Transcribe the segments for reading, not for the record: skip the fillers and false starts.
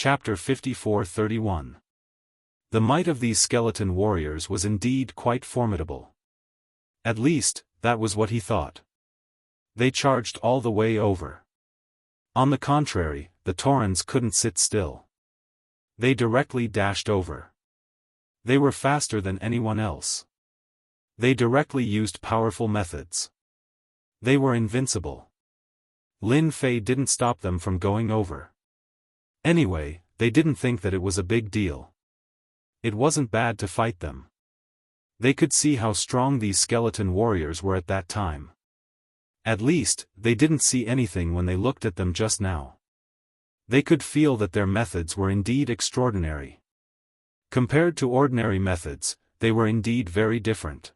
Chapter 54-31. The might of these skeleton warriors was indeed quite formidable. At least, that was what he thought. They charged all the way over. On the contrary, the Taurans couldn't sit still. They directly dashed over. They were faster than anyone else. They directly used powerful methods. They were invincible. Lin Fei didn't stop them from going over. Anyway, they didn't think that it was a big deal. It wasn't bad to fight them. They could see how strong these skeleton warriors were at that time. At least, they didn't see anything when they looked at them just now. They could feel that their methods were indeed extraordinary. Compared to ordinary methods, they were indeed very different.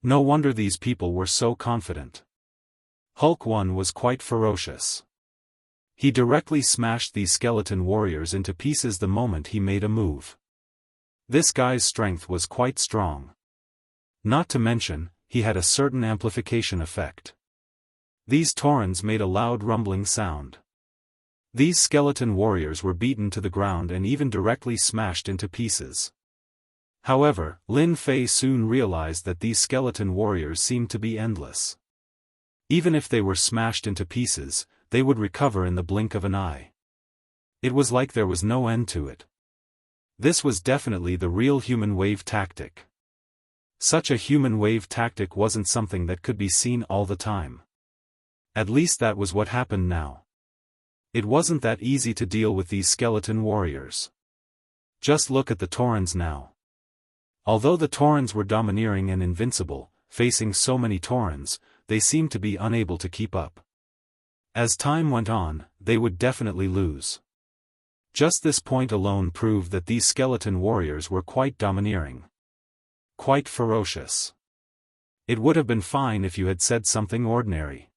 No wonder these people were so confident. Hulk One was quite ferocious. He directly smashed these skeleton warriors into pieces the moment he made a move. This guy's strength was quite strong. Not to mention, he had a certain amplification effect. These Taurans made a loud rumbling sound. These skeleton warriors were beaten to the ground and even directly smashed into pieces. However, Lin Fei soon realized that these skeleton warriors seemed to be endless. Even if they were smashed into pieces, they would recover in the blink of an eye. It was like there was no end to it. This was definitely the real human wave tactic. Such a human wave tactic wasn't something that could be seen all the time. At least that was what happened now. It wasn't that easy to deal with these skeleton warriors. Just look at the Taurans now. Although the Taurans were domineering and invincible, facing so many Taurans, they seemed to be unable to keep up. As time went on, they would definitely lose. Just this point alone proved that these skeleton warriors were quite domineering. Quite ferocious. It would have been fine if you had said something ordinary.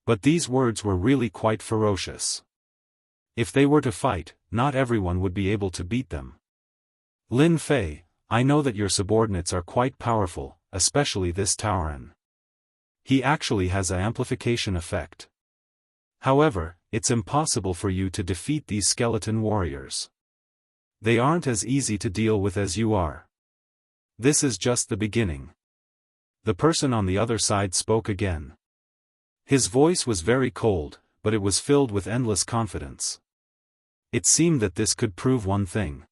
But these words were really quite ferocious. If they were to fight, not everyone would be able to beat them. Lin Fei, I know that your subordinates are quite powerful, especially this Tauran. He actually has an amplification effect. However, it's impossible for you to defeat these skeleton warriors. They aren't as easy to deal with as you are. This is just the beginning. The person on the other side spoke again. His voice was very cold, but it was filled with endless confidence. It seemed that this could prove one thing.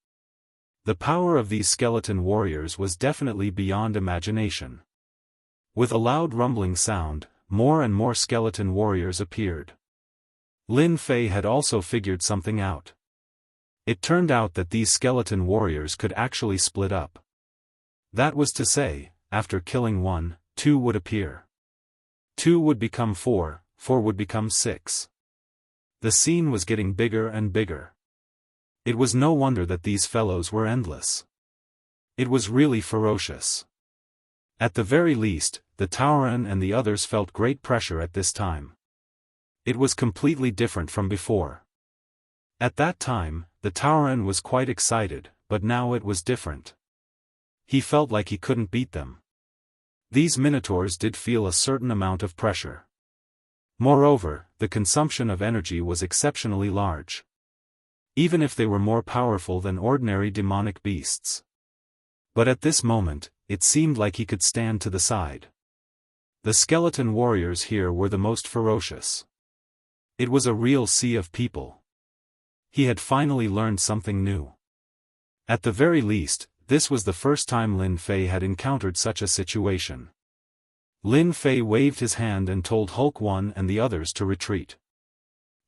The power of these skeleton warriors was definitely beyond imagination. With a loud rumbling sound, more and more skeleton warriors appeared. Lin Fei had also figured something out. It turned out that these skeleton warriors could actually split up. That was to say, after killing one, two would appear. 2 would become 4, 4 would become 6. The scene was getting bigger and bigger. It was no wonder that these fellows were endless. It was really ferocious. At the very least, the Tauran and the others felt great pressure at this time. It was completely different from before. At that time, the Tauran was quite excited, but now it was different. He felt like he couldn't beat them. These minotaurs did feel a certain amount of pressure. Moreover, the consumption of energy was exceptionally large. Even if they were more powerful than ordinary demonic beasts. But at this moment, it seemed like he could stand to the side. The skeleton warriors here were the most ferocious. It was a real sea of people. He had finally learned something new. At the very least, this was the first time Lin Fei had encountered such a situation. Lin Fei waved his hand and told Hulk One and the others to retreat.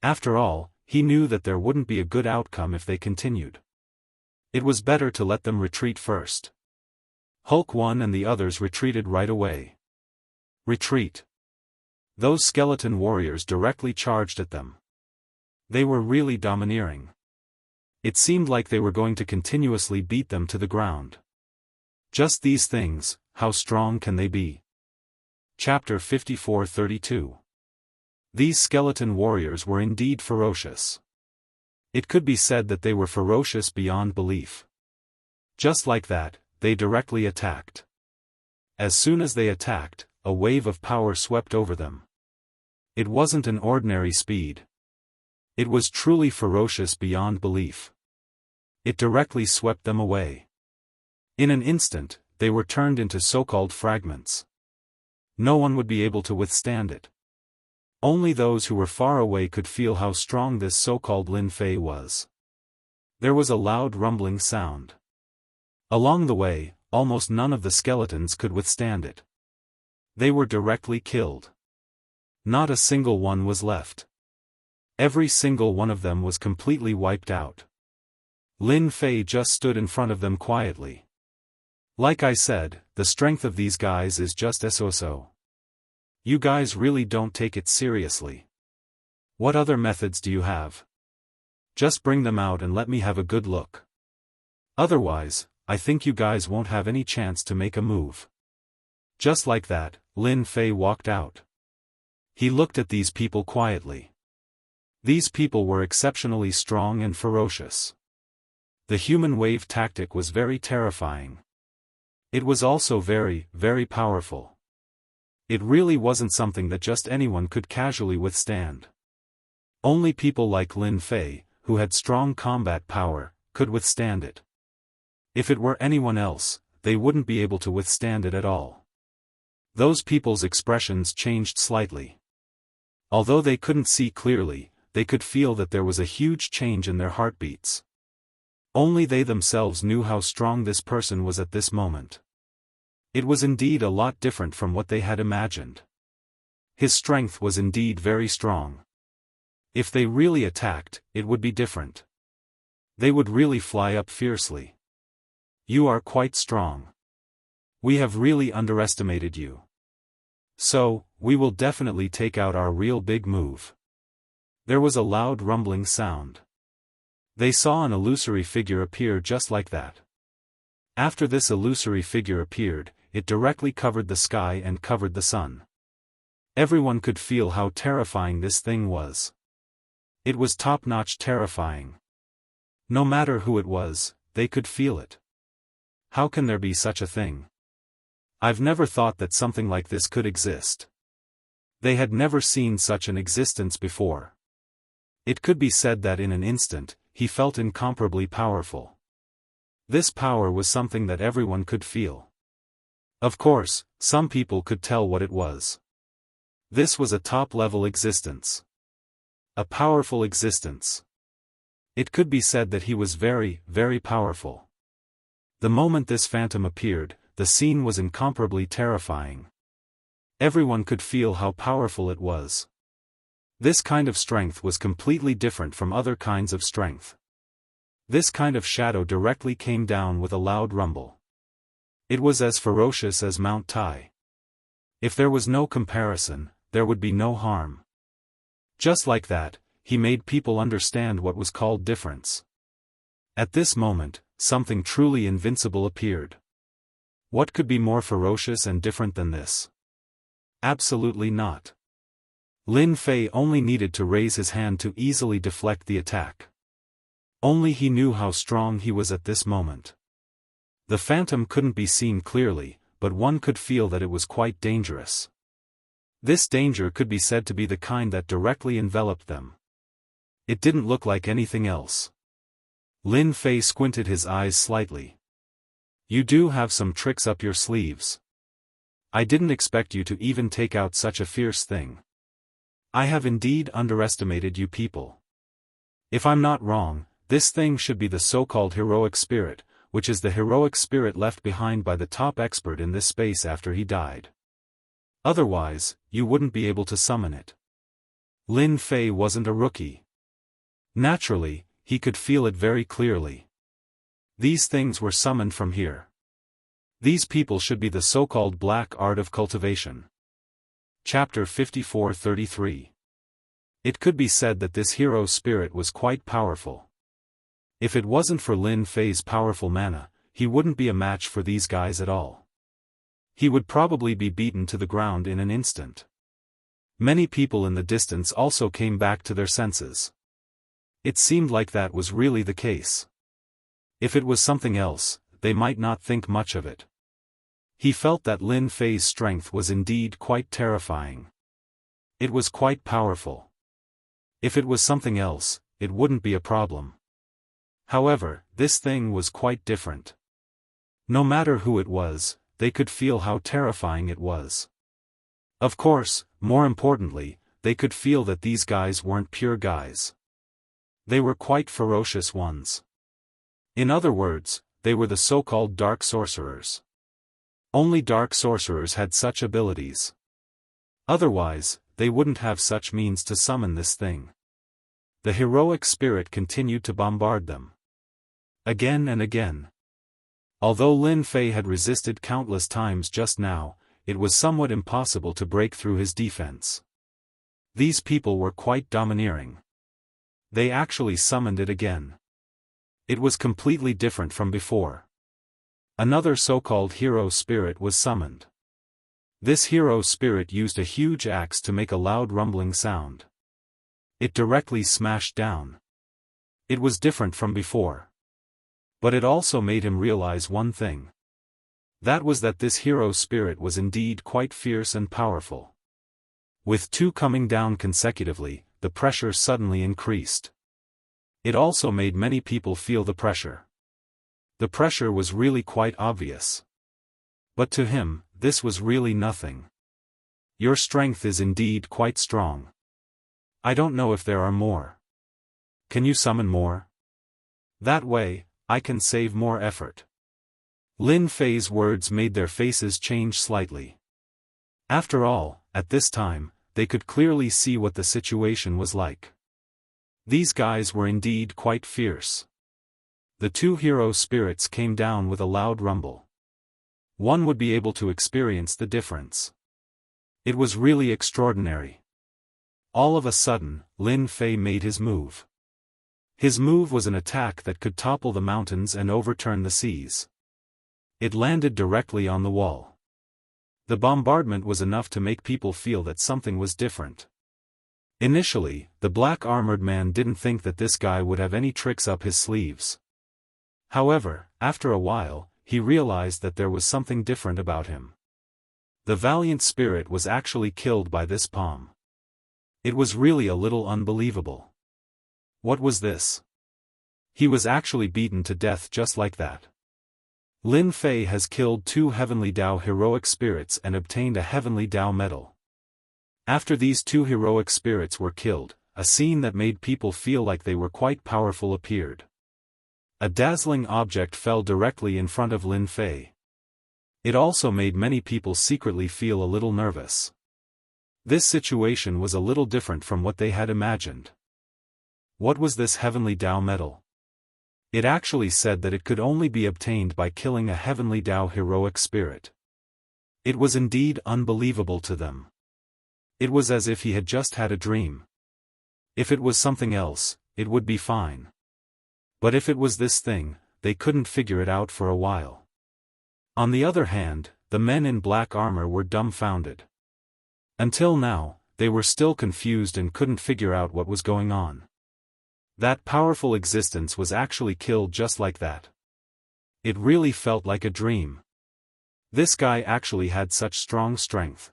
After all, he knew that there wouldn't be a good outcome if they continued. It was better to let them retreat first. Hulk One and the others retreated right away. Retreat. Those skeleton warriors directly charged at them. They were really domineering. It seemed like they were going to continuously beat them to the ground. Just these things, how strong can they be? Chapter 54-32. These skeleton warriors were indeed ferocious. It could be said that they were ferocious beyond belief. Just like that, they directly attacked. As soon as they attacked, a wave of power swept over them. It wasn't an ordinary speed. It was truly ferocious beyond belief. It directly swept them away. In an instant, they were turned into so-called fragments. No one would be able to withstand it. Only those who were far away could feel how strong this so-called Lin Fei was. There was a loud rumbling sound. Along the way, almost none of the skeletons could withstand it. They were directly killed. Not a single one was left. Every single one of them was completely wiped out. Lin Fei just stood in front of them quietly. Like I said, the strength of these guys is just so. You guys really don't take it seriously. What other methods do you have? Just bring them out and let me have a good look. Otherwise, I think you guys won't have any chance to make a move. Just like that, Lin Fei walked out. He looked at these people quietly. These people were exceptionally strong and ferocious. The human wave tactic was very terrifying. It was also very, very powerful. It really wasn't something that just anyone could casually withstand. Only people like Lin Fei, who had strong combat power, could withstand it. If it were anyone else, they wouldn't be able to withstand it at all. Those people's expressions changed slightly. Although they couldn't see clearly, they could feel that there was a huge change in their heartbeats. Only they themselves knew how strong this person was at this moment. It was indeed a lot different from what they had imagined. His strength was indeed very strong. If they really attacked, it would be different. They would really fly up fiercely. You are quite strong. We have really underestimated you. So, we will definitely take out our real big move. There was a loud rumbling sound. They saw an illusory figure appear just like that. After this illusory figure appeared, it directly covered the sky and covered the sun. Everyone could feel how terrifying this thing was. It was top-notch terrifying. No matter who it was, they could feel it. How can there be such a thing? I've never thought that something like this could exist. They had never seen such an existence before. It could be said that in an instant, he felt incomparably powerful. This power was something that everyone could feel. Of course, some people could tell what it was. This was a top-level existence. A powerful existence. It could be said that he was very, very powerful. The moment this phantom appeared, the scene was incomparably terrifying. Everyone could feel how powerful it was. This kind of strength was completely different from other kinds of strength. This kind of shadow directly came down with a loud rumble. It was as ferocious as Mount Tai. If there was no comparison, there would be no harm. Just like that, he made people understand what was called difference. At this moment, something truly invincible appeared. What could be more ferocious and different than this? Absolutely not. Lin Fei only needed to raise his hand to easily deflect the attack. Only he knew how strong he was at this moment. The phantom couldn't be seen clearly, but one could feel that it was quite dangerous. This danger could be said to be the kind that directly enveloped them. It didn't look like anything else. Lin Fei squinted his eyes slightly. You do have some tricks up your sleeves. I didn't expect you to even take out such a fierce thing. I have indeed underestimated you people. If I'm not wrong, this thing should be the so-called heroic spirit, which is the heroic spirit left behind by the top expert in this space after he died. Otherwise, you wouldn't be able to summon it. Lin Fei wasn't a rookie. Naturally, he could feel it very clearly. These things were summoned from here. These people should be the so-called black art of cultivation. Chapter 54-33. It could be said that this hero spirit was quite powerful. If it wasn't for Lin Fei's powerful mana, he wouldn't be a match for these guys at all. He would probably be beaten to the ground in an instant. Many people in the distance also came back to their senses. It seemed like that was really the case. If it was something else, they might not think much of it. He felt that Lin Fei's strength was indeed quite terrifying. It was quite powerful. If it was something else, it wouldn't be a problem. However, this thing was quite different. No matter who it was, they could feel how terrifying it was. Of course, more importantly, they could feel that these guys weren't pure guys. They were quite ferocious ones. In other words, they were the so-called dark sorcerers. Only dark sorcerers had such abilities. Otherwise, they wouldn't have such means to summon this thing. The heroic spirit continued to bombard them. Again and again. Although Lin Fei had resisted countless times just now, it was somewhat impossible to break through his defense. These people were quite domineering. They actually summoned it again. It was completely different from before. Another so-called hero spirit was summoned. This hero spirit used a huge axe to make a loud rumbling sound. It directly smashed down. It was different from before. But it also made him realize one thing. That was that this hero spirit was indeed quite fierce and powerful. With two coming down consecutively, the pressure suddenly increased. It also made many people feel the pressure. The pressure was really quite obvious. But to him, this was really nothing. Your strength is indeed quite strong. I don't know if there are more. Can you summon more? That way, I can save more effort. Lin Fei's words made their faces change slightly. After all, at this time, they could clearly see what the situation was like. These guys were indeed quite fierce. The two hero spirits came down with a loud rumble. One would be able to experience the difference. It was really extraordinary. All of a sudden, Lin Fei made his move. His move was an attack that could topple the mountains and overturn the seas. It landed directly on the wall. The bombardment was enough to make people feel that something was different. Initially, the black-armored man didn't think that this guy would have any tricks up his sleeves. However, after a while, he realized that there was something different about him. The valiant spirit was actually killed by this palm. It was really a little unbelievable. What was this? He was actually beaten to death just like that. Lin Fei has killed two Heavenly Dao heroic spirits and obtained a Heavenly Dao medal. After these two heroic spirits were killed, a scene that made people feel like they were quite powerful appeared. A dazzling object fell directly in front of Lin Fei. It also made many people secretly feel a little nervous. This situation was a little different from what they had imagined. What was this Heavenly Dao medal? It actually said that it could only be obtained by killing a Heavenly Dao heroic spirit. It was indeed unbelievable to them. It was as if he had just had a dream. If it was something else, it would be fine. But if it was this thing, they couldn't figure it out for a while. On the other hand, the men in black armor were dumbfounded. Until now, they were still confused and couldn't figure out what was going on. That powerful existence was actually killed just like that. It really felt like a dream. This guy actually had such strong strength.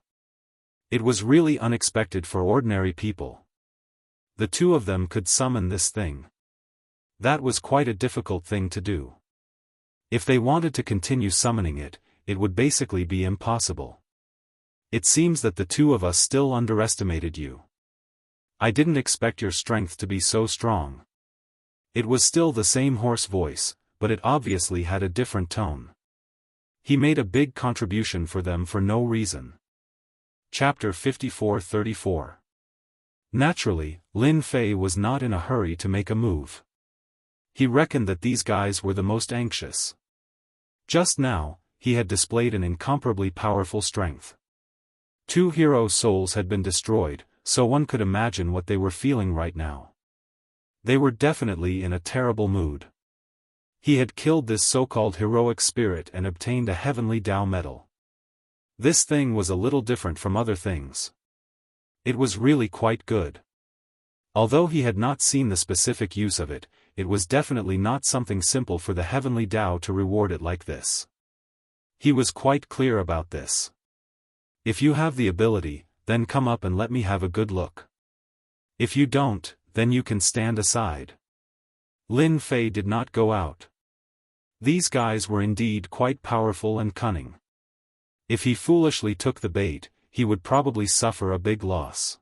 It was really unexpected for ordinary people. The two of them could summon this thing. That was quite a difficult thing to do. If they wanted to continue summoning it, it would basically be impossible. It seems that the two of us still underestimated you. I didn't expect your strength to be so strong. It was still the same hoarse voice, but it obviously had a different tone. He made a big contribution for them for no reason. Chapter 54-34. Naturally, Lin Fei was not in a hurry to make a move. He reckoned that these guys were the most anxious. Just now, he had displayed an incomparably powerful strength. Two hero souls had been destroyed, so one could imagine what they were feeling right now. They were definitely in a terrible mood. He had killed this so-called heroic spirit and obtained a Heavenly Dao medal. This thing was a little different from other things. It was really quite good. Although he had not seen the specific use of it, it was definitely not something simple for the Heavenly Dao to reward it like this. He was quite clear about this. If you have the ability, then come up and let me have a good look. If you don't, then you can stand aside." Lin Fei did not go out. These guys were indeed quite powerful and cunning. If he foolishly took the bait, he would probably suffer a big loss.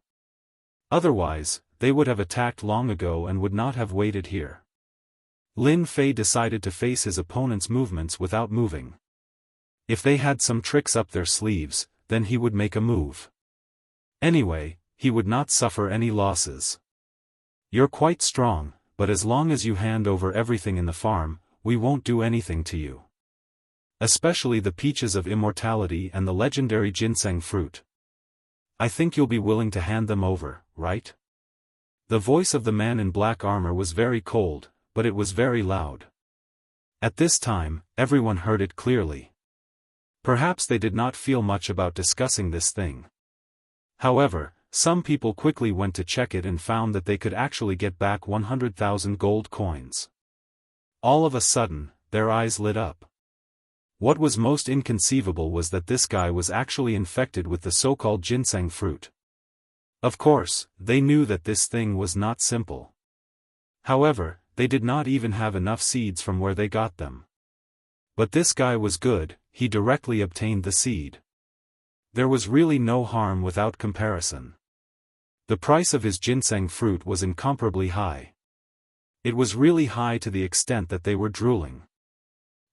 Otherwise, they would have attacked long ago and would not have waited here. Lin Fei decided to face his opponent's movements without moving. If they had some tricks up their sleeves, then he would make a move. Anyway, he would not suffer any losses. "You're quite strong, but as long as you hand over everything in the farm, we won't do anything to you. Especially the peaches of immortality and the legendary ginseng fruit. I think you'll be willing to hand them over, right?" The voice of the man in black armor was very cold, but it was very loud. At this time, everyone heard it clearly. Perhaps they did not feel much about discussing this thing. However, some people quickly went to check it and found that they could actually get back 100,000 gold coins. All of a sudden, their eyes lit up. What was most inconceivable was that this guy was actually infected with the so-called ginseng fruit. Of course, they knew that this thing was not simple. However, they did not even have enough seeds from where they got them. But this guy was good, he directly obtained the seed. There was really no harm without comparison. The price of his ginseng fruit was incomparably high. It was really high to the extent that they were drooling.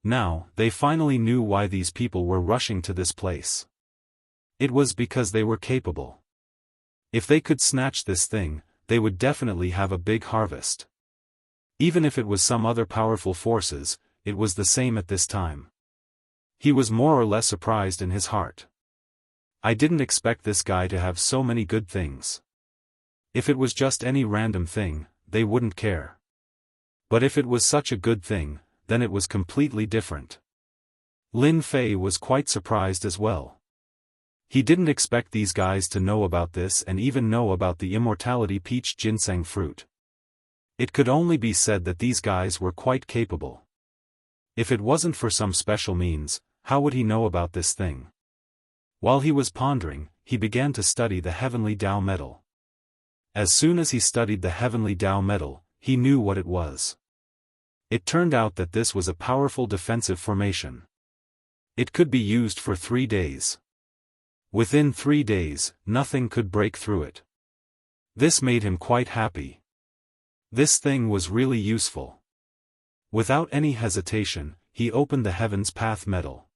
Now, they finally knew why these people were rushing to this place. It was because they were capable. If they could snatch this thing, they would definitely have a big harvest. Even if it was some other powerful forces, it was the same at this time. He was more or less surprised in his heart. I didn't expect this guy to have so many good things. If it was just any random thing, they wouldn't care. But if it was such a good thing, then it was completely different. Lin Fei was quite surprised as well. He didn't expect these guys to know about this and even know about the immortality peach ginseng fruit. It could only be said that these guys were quite capable. If it wasn't for some special means, how would he know about this thing? While he was pondering, he began to study the heavenly Dao metal. As soon as he studied the heavenly Dao metal, he knew what it was. It turned out that this was a powerful defensive formation. It could be used for 3 days. Within 3 days, nothing could break through it. This made him quite happy. This thing was really useful. Without any hesitation, he opened the Heaven's Path metal.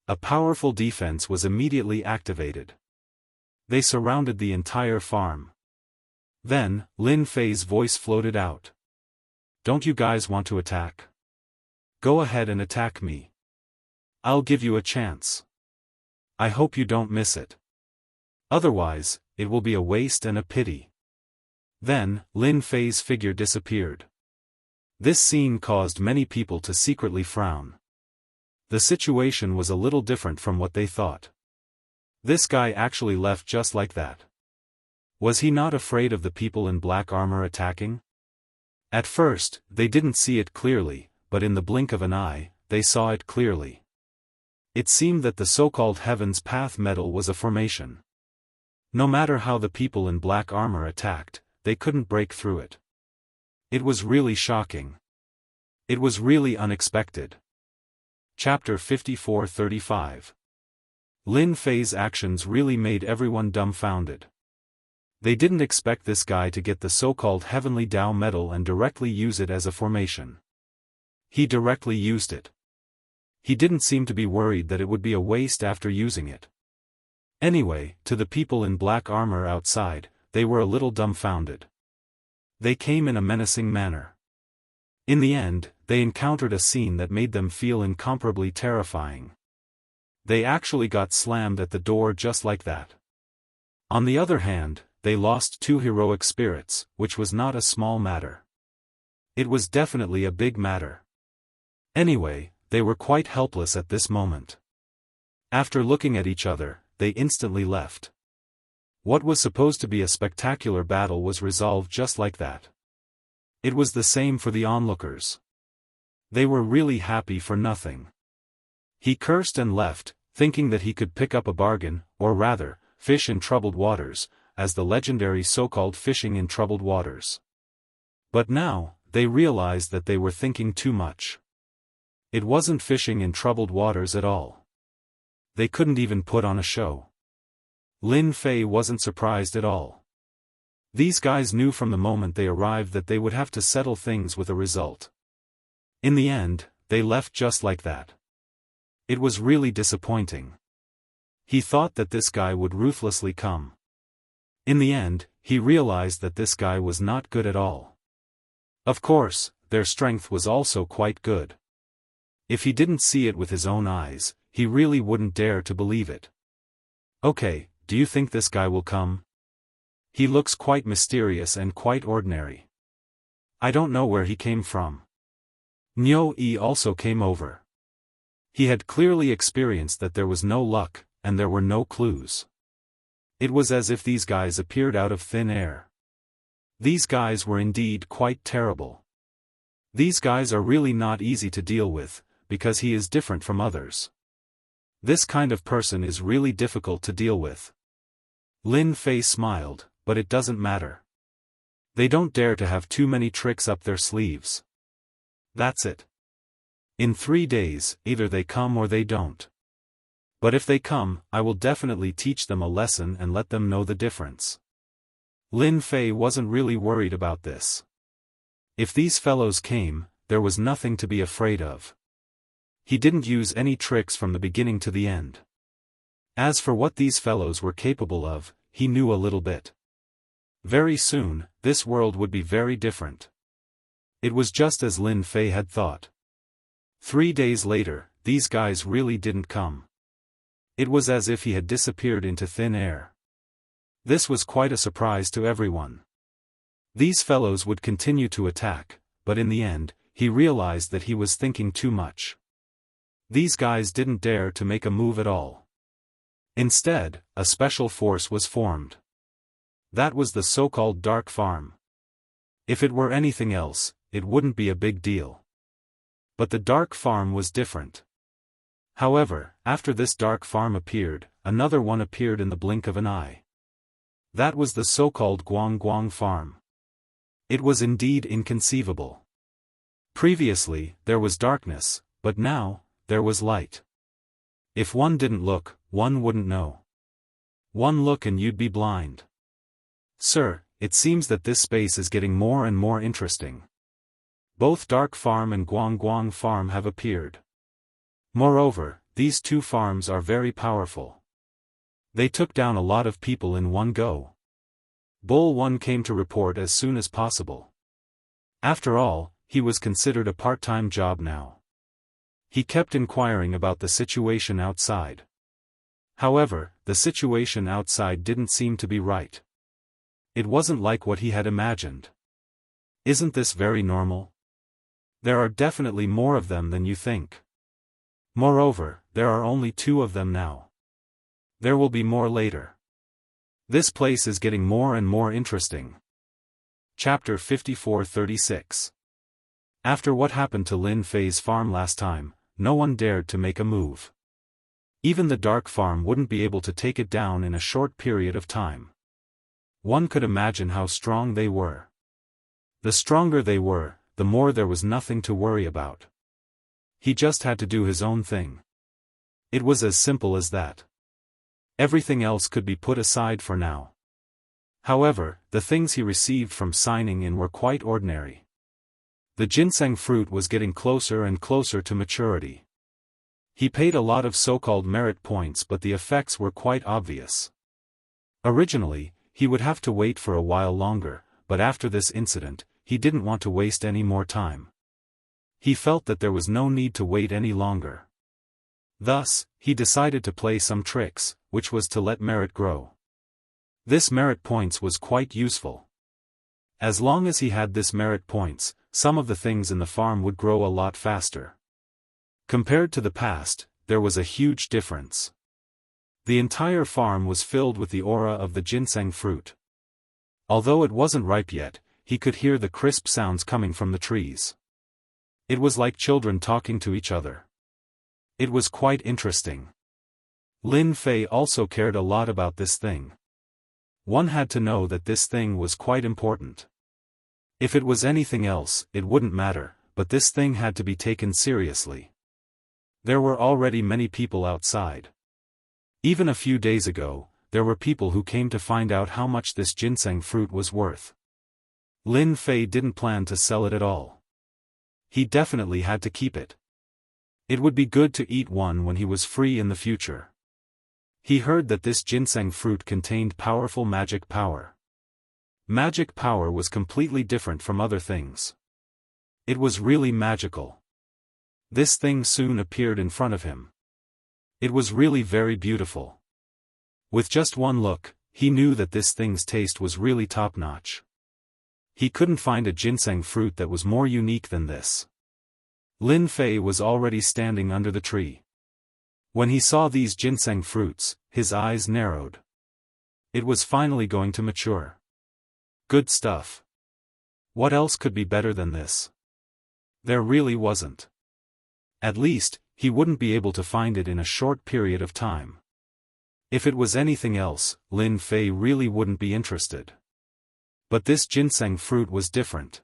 A powerful defense was immediately activated. They surrounded the entire farm. Then, Lin Fei's voice floated out. "Don't you guys want to attack? Go ahead and attack me. I'll give you a chance. I hope you don't miss it. Otherwise, it will be a waste and a pity." Then, Lin Fei's figure disappeared. This scene caused many people to secretly frown. The situation was a little different from what they thought. This guy actually left just like that. Was he not afraid of the people in black armor attacking? At first, they didn't see it clearly, but in the blink of an eye, they saw it clearly. It seemed that the so-called Heaven's Path metal was a formation. No matter how the people in black armor attacked, they couldn't break through it. It was really shocking. It was really unexpected. Chapter 54-35. Lin Fei's actions really made everyone dumbfounded. They didn't expect this guy to get the so-called heavenly Dao metal and directly use it as a formation. He directly used it. He didn't seem to be worried that it would be a waste after using it. Anyway, to the people in black armor outside, they were a little dumbfounded. They came in a menacing manner. In the end, they encountered a scene that made them feel incomparably terrifying. They actually got slammed at the door just like that. On the other hand, they lost 2 heroic spirits, which was not a small matter. It was definitely a big matter. Anyway, they were quite helpless at this moment. After looking at each other, they instantly left. What was supposed to be a spectacular battle was resolved just like that. It was the same for the onlookers. They were really happy for nothing. He cursed and left, thinking that he could pick up a bargain, or rather, fish in troubled waters, as the legendary so-called fishing in troubled waters. But now, they realized that they were thinking too much. It wasn't fishing in troubled waters at all. They couldn't even put on a show. Lin Fei wasn't surprised at all. These guys knew from the moment they arrived that they would have to settle things with a result. In the end, they left just like that. It was really disappointing. He thought that this guy would ruthlessly come. In the end, he realized that this guy was not good at all. Of course, their strength was also quite good. If he didn't see it with his own eyes, he really wouldn't dare to believe it. Okay, do you think this guy will come? He looks quite mysterious and quite ordinary. I don't know where he came from. Niu Yi also came over. He had clearly experienced that there was no luck, and there were no clues. It was as if these guys appeared out of thin air. These guys were indeed quite terrible. These guys are really not easy to deal with, because he is different from others. This kind of person is really difficult to deal with. Lin Fei smiled, but it doesn't matter. They don't dare to have too many tricks up their sleeves. That's it. In 3 days, either they come or they don't. But if they come, I will definitely teach them a lesson and let them know the difference. Lin Fei wasn't really worried about this. If these fellows came, there was nothing to be afraid of. He didn't use any tricks from the beginning to the end. As for what these fellows were capable of, he knew a little bit. Very soon, this world would be very different. It was just as Lin Fei had thought. 3 days later, these guys really didn't come. It was as if he had disappeared into thin air. This was quite a surprise to everyone. These fellows would continue to attack, but in the end, he realized that he was thinking too much. These guys didn't dare to make a move at all. Instead, a special force was formed. That was the so-called Dark Farm. If it were anything else, it wouldn't be a big deal. But the Dark Farm was different. However, after this Dark Farm appeared, another one appeared in the blink of an eye. That was the so-called Guang Guang Farm. It was indeed inconceivable. Previously, there was darkness, but now, there was light. If one didn't look, one wouldn't know. One look and you'd be blind. Sir, it seems that this space is getting more and more interesting. Both Dark Farm and Guang Guang Farm have appeared. Moreover, these two farms are very powerful. They took down a lot of people in one go. Bull One came to report as soon as possible. After all, he was considered a part-time job now. He kept inquiring about the situation outside. However, the situation outside didn't seem to be right. It wasn't like what he had imagined. Isn't this very normal? There are definitely more of them than you think. Moreover, there are only 2 of them now. There will be more later. This place is getting more and more interesting. Chapter 54-36. After what happened to Lin Fei's farm last time, no one dared to make a move. Even the Dark Farm wouldn't be able to take it down in a short period of time. One could imagine how strong they were. The stronger they were, the more there was nothing to worry about. He just had to do his own thing. It was as simple as that. Everything else could be put aside for now. However, the things he received from signing in were quite ordinary. The ginseng fruit was getting closer and closer to maturity. He paid a lot of so-called merit points, but the effects were quite obvious. Originally, he would have to wait for a while longer, but after this incident, he didn't want to waste any more time. He felt that there was no need to wait any longer. Thus, he decided to play some tricks, which was to let merit grow. This merit points was quite useful. As long as he had this merit points, some of the things in the farm would grow a lot faster. Compared to the past, there was a huge difference. The entire farm was filled with the aura of the ginseng fruit. Although it wasn't ripe yet, he could hear the crisp sounds coming from the trees. It was like children talking to each other. It was quite interesting. Lin Fei also cared a lot about this thing. One had to know that this thing was quite important. If it was anything else, it wouldn't matter, but this thing had to be taken seriously. There were already many people outside. Even a few days ago, there were people who came to find out how much this ginseng fruit was worth. Lin Fei didn't plan to sell it at all. He definitely had to keep it. It would be good to eat one when he was free in the future. He heard that this ginseng fruit contained powerful magic power. Magic power was completely different from other things. It was really magical. This thing soon appeared in front of him. It was really very beautiful. With just one look, he knew that this thing's taste was really top-notch. He couldn't find a ginseng fruit that was more unique than this. Lin Fei was already standing under the tree. When he saw these ginseng fruits, his eyes narrowed. It was finally going to mature. Good stuff. What else could be better than this? There really wasn't. At least, he wouldn't be able to find it in a short period of time. If it was anything else, Lin Fei really wouldn't be interested. But this ginseng fruit was different.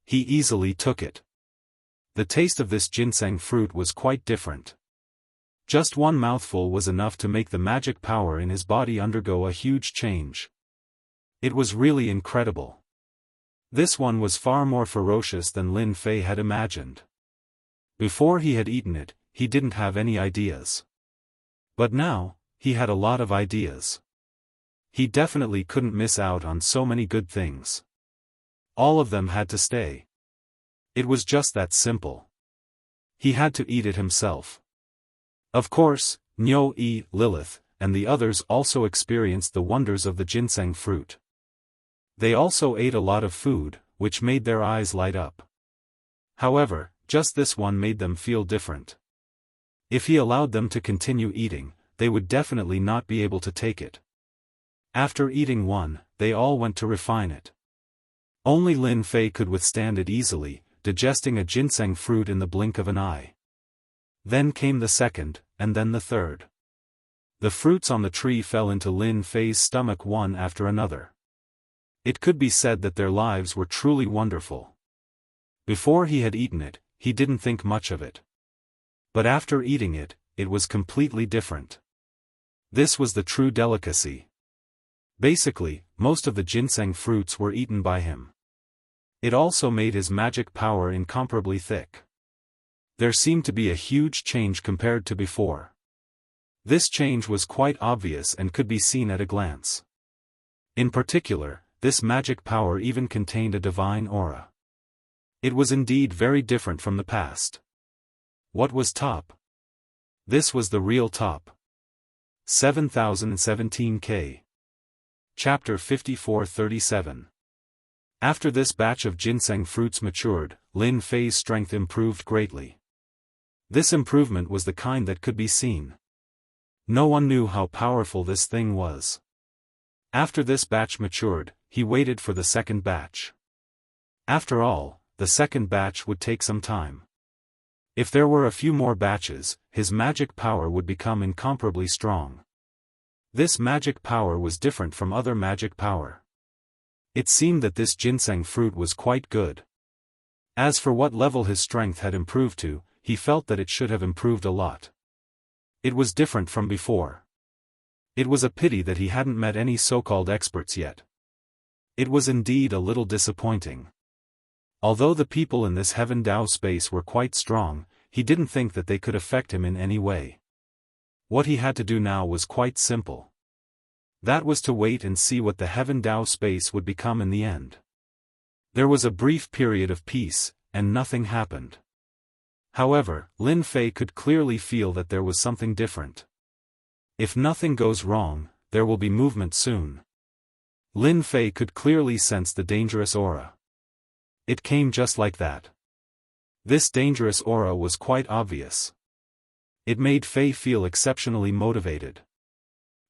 He easily took it. The taste of this ginseng fruit was quite different. Just one mouthful was enough to make the magic power in his body undergo a huge change. It was really incredible. This one was far more ferocious than Lin Fei had imagined. Before he had eaten it, he didn't have any ideas. But now, he had a lot of ideas. He definitely couldn't miss out on so many good things. All of them had to stay. It was just that simple. He had to eat it himself. Of course, Nyo-E, Lilith, and the others also experienced the wonders of the ginseng fruit. They also ate a lot of food, which made their eyes light up. However, just this one made them feel different. If he allowed them to continue eating, they would definitely not be able to take it. After eating one, they all went to refine it. Only Lin Fei could withstand it easily, digesting a ginseng fruit in the blink of an eye. Then came the second, and then the third. The fruits on the tree fell into Lin Fei's stomach one after another. It could be said that their lives were truly wonderful. Before he had eaten it, he didn't think much of it. But after eating it, it was completely different. This was the true delicacy. Basically, most of the ginseng fruits were eaten by him. It also made his magic power incomparably thick. There seemed to be a huge change compared to before. This change was quite obvious and could be seen at a glance. In particular, this magic power even contained a divine aura. It was indeed very different from the past. What was top? This was the real top. 7017K. Chapter 5437. After this batch of ginseng fruits matured, Lin Fei's strength improved greatly. This improvement was the kind that could be seen. No one knew how powerful this thing was. After this batch matured, he waited for the second batch. After all, the second batch would take some time. If there were a few more batches, his magic power would become incomparably strong. This magic power was different from other magic power. It seemed that this ginseng fruit was quite good. As for what level his strength had improved to, he felt that it should have improved a lot. It was different from before. It was a pity that he hadn't met any so-called experts yet. It was indeed a little disappointing. Although the people in this Heaven Dao space were quite strong, he didn't think that they could affect him in any way. What he had to do now was quite simple. That was to wait and see what the Heaven Dao space would become in the end. There was a brief period of peace, and nothing happened. However, Lin Fei could clearly feel that there was something different. If nothing goes wrong, there will be movement soon. Lin Fei could clearly sense the dangerous aura. It came just like that. This dangerous aura was quite obvious. It made Fei feel exceptionally motivated.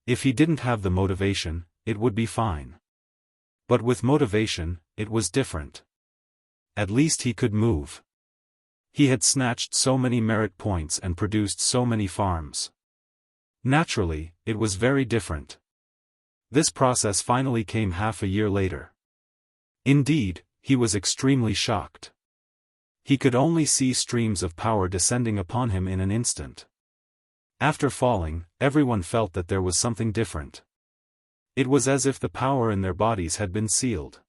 If he didn't have the motivation, it would be fine. But with motivation, it was different. At least he could move. He had snatched so many merit points and produced so many farms. Naturally, it was very different. This process finally came half a year later. Indeed, he was extremely shocked. He could only see streams of power descending upon him in an instant. After falling, everyone felt that there was something different. It was as if the power in their bodies had been sealed.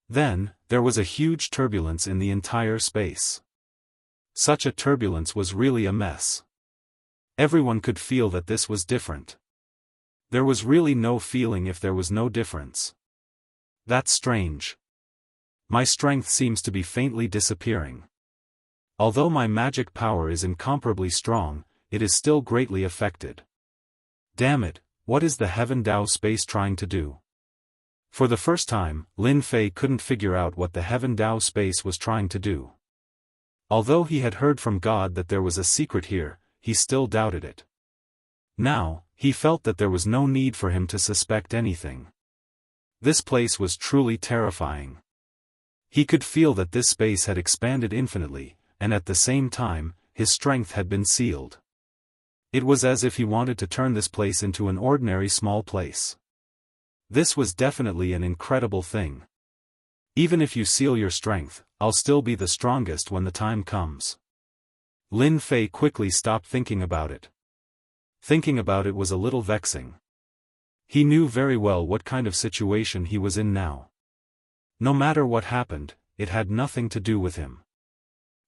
Then, there was a huge turbulence in the entire space. Such a turbulence was really a mess. Everyone could feel that this was different. There was really no feeling if there was no difference. That's strange. My strength seems to be faintly disappearing. Although my magic power is incomparably strong, it is still greatly affected. Damn it, what is the Heaven Dao space trying to do? For the first time, Lin Fei couldn't figure out what the Heaven Dao space was trying to do. Although he had heard from God that there was a secret here, he still doubted it. Now, he felt that there was no need for him to suspect anything. This place was truly terrifying. He could feel that this space had expanded infinitely, and at the same time, his strength had been sealed. It was as if he wanted to turn this place into an ordinary small place. This was definitely an incredible thing. Even if you seal your strength, I'll still be the strongest when the time comes. Lin Fei quickly stopped thinking about it. Thinking about it was a little vexing. He knew very well what kind of situation he was in now. No matter what happened, it had nothing to do with him.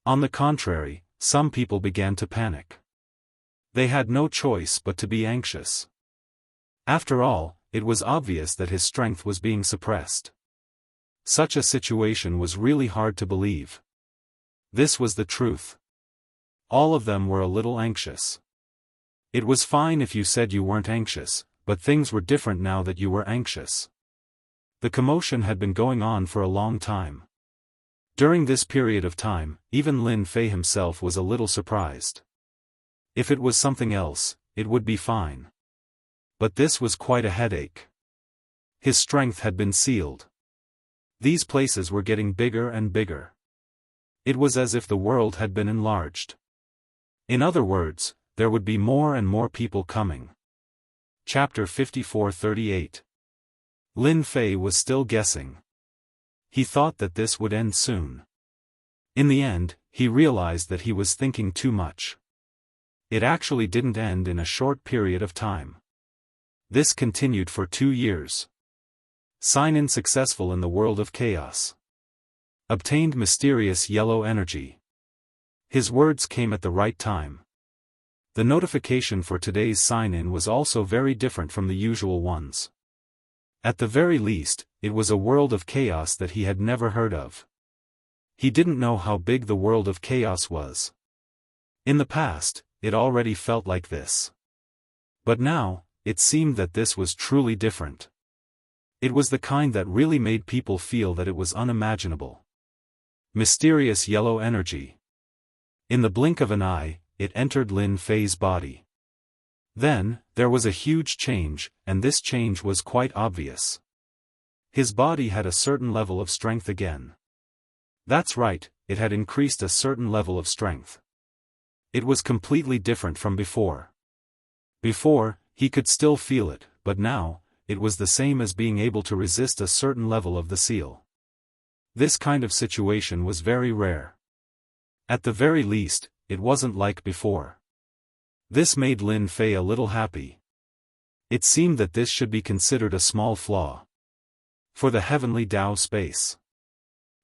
On the contrary, some people began to panic. They had no choice but to be anxious. After all, it was obvious that his strength was being suppressed. Such a situation was really hard to believe. This was the truth. All of them were a little anxious. It was fine if you said you weren't anxious, but things were different now that you were anxious. The commotion had been going on for a long time. During this period of time, even Lin Fei himself was a little surprised. If it was something else, it would be fine. But this was quite a headache. His strength had been sealed. These places were getting bigger and bigger. It was as if the world had been enlarged. In other words, there would be more and more people coming. Chapter 54:38. Lin Fei was still guessing. He thought that this would end soon. In the end, he realized that he was thinking too much. It actually didn't end in a short period of time. This continued for 2 years. Sign-in successful in the world of chaos. Obtained mysterious yellow energy. His words came at the right time. The notification for today's sign-in was also very different from the usual ones. At the very least, it was a world of chaos that he had never heard of. He didn't know how big the world of chaos was. In the past, it already felt like this. But now, it seemed that this was truly different. It was the kind that really made people feel that it was unimaginable. Mysterious yellow energy. In the blink of an eye, it entered Lin Fei's body. Then, there was a huge change, and this change was quite obvious. His body had a certain level of strength again. That's right, it had increased a certain level of strength. It was completely different from before. Before, he could still feel it, but now, it was the same as being able to resist a certain level of the seal. This kind of situation was very rare. At the very least, it wasn't like before. This made Lin Fei a little happy. It seemed that this should be considered a small flaw. For the heavenly Dao space.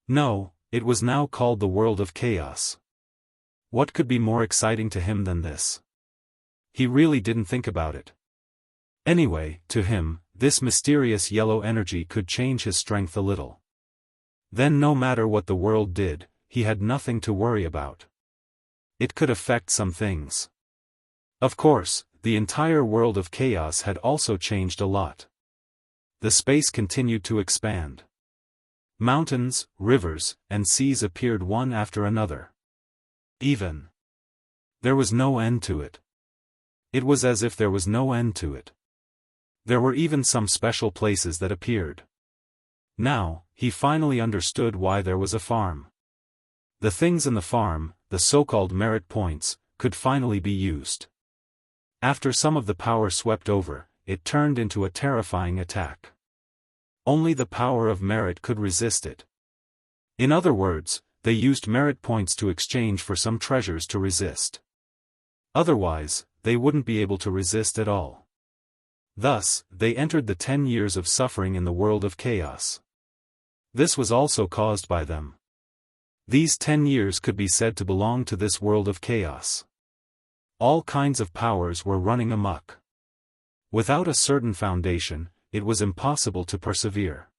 No, it was now called the world of chaos. What could be more exciting to him than this? He really didn't think about it. Anyway, to him, this mysterious yellow energy could change his strength a little. Then no matter what the world did, he had nothing to worry about. It could affect some things. Of course, the entire world of chaos had also changed a lot. The space continued to expand. Mountains, rivers, and seas appeared one after another. There was no end to it. It was as if there was no end to it. There were even some special places that appeared. Now, he finally understood why there was a farm. The things in the farm, the so-called merit points, could finally be used. After some of the power swept over, it turned into a terrifying attack. Only the power of merit could resist it. In other words, they used merit points to exchange for some treasures to resist. Otherwise, they wouldn't be able to resist at all. Thus, they entered the 10 years of suffering in the world of chaos. This was also caused by them. These 10 years could be said to belong to this world of chaos. All kinds of powers were running amok. Without a certain foundation, it was impossible to persevere.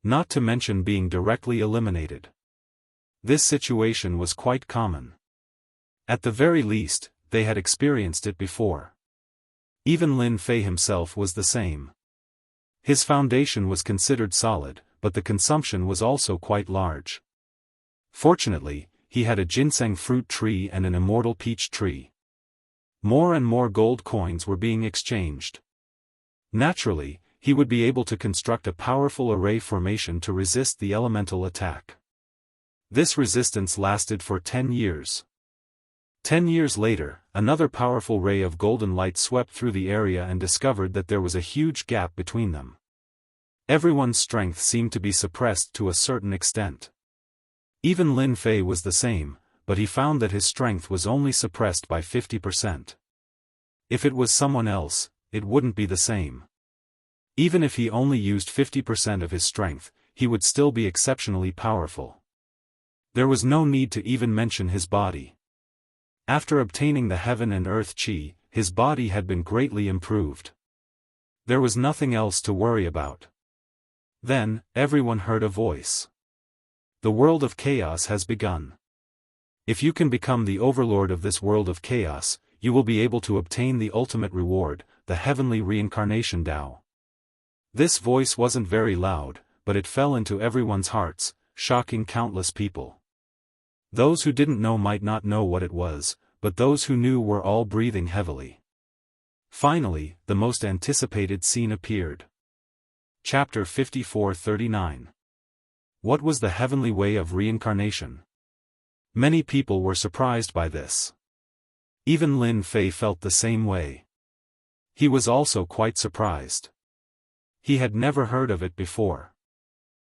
Not to mention being directly eliminated. This situation was quite common. At the very least, they had experienced it before. Even Lin Fei himself was the same. His foundation was considered solid, but the consumption was also quite large. Fortunately, he had a ginseng fruit tree and an immortal peach tree. More and more gold coins were being exchanged. Naturally, he would be able to construct a powerful array formation to resist the elemental attack. This resistance lasted for 10 years. 10 years later, another powerful ray of golden light swept through the area and discovered that there was a huge gap between them. Everyone's strength seemed to be suppressed to a certain extent. Even Lin Fei was the same, but he found that his strength was only suppressed by 50%. If it was someone else, it wouldn't be the same. Even if he only used 50% of his strength, he would still be exceptionally powerful. There was no need to even mention his body. After obtaining the heaven and earth chi, his body had been greatly improved. There was nothing else to worry about. Then, everyone heard a voice. The world of chaos has begun. If you can become the overlord of this world of chaos, you will be able to obtain the ultimate reward, the heavenly reincarnation Dao. This voice wasn't very loud, but it fell into everyone's hearts, shocking countless people. Those who didn't know might not know what it was, but those who knew were all breathing heavily. Finally, the most anticipated scene appeared. Chapter 54-39. What was the heavenly way of reincarnation? Many people were surprised by this. Even Lin Fei felt the same way. He was also quite surprised. He had never heard of it before.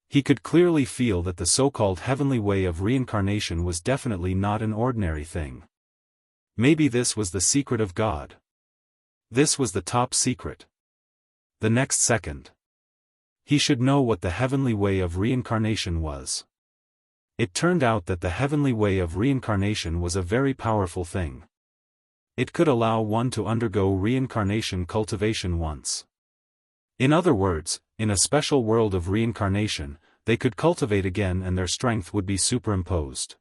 He could clearly feel that the so-called heavenly way of reincarnation was definitely not an ordinary thing. Maybe this was the secret of God. This was the top secret. The next second, he should know what the heavenly way of reincarnation was. It turned out that the heavenly way of reincarnation was a very powerful thing. It could allow one to undergo reincarnation cultivation once. In other words, in a special world of reincarnation, they could cultivate again and their strength would be superimposed.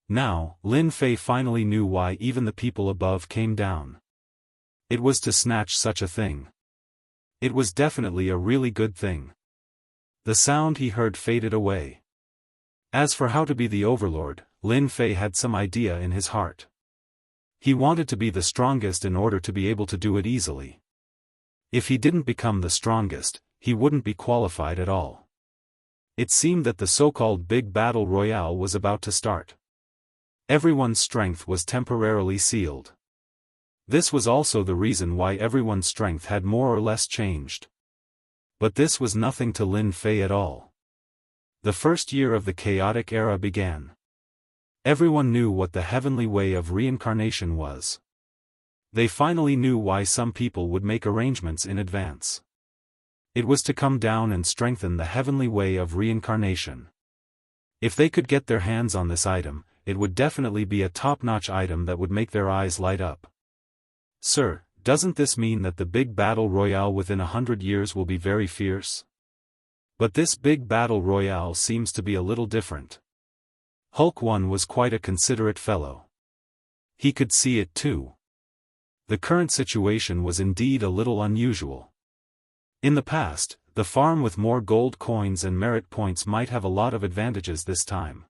Now, Lin Fei finally knew why even the people above came down. It was to snatch such a thing. It was definitely a really good thing. The sound he heard faded away. As for how to be the overlord, Lin Fei had some idea in his heart. He wanted to be the strongest in order to be able to do it easily. If he didn't become the strongest, he wouldn't be qualified at all. It seemed that the so-called big battle royale was about to start. Everyone's strength was temporarily sealed. This was also the reason why everyone's strength had more or less changed. But this was nothing to Lin Fei at all. The first year of the chaotic era began. Everyone knew what the heavenly way of reincarnation was. They finally knew why some people would make arrangements in advance. It was to come down and strengthen the heavenly way of reincarnation. If they could get their hands on this item, it would definitely be a top-notch item that would make their eyes light up. Sir, doesn't this mean that the big battle royale within 100 years will be very fierce? But this big battle royale seems to be a little different. Hulk One was quite a considerate fellow. He could see it too. The current situation was indeed a little unusual. In the past, the farm with more gold coins and merit points might have a lot of advantages this time.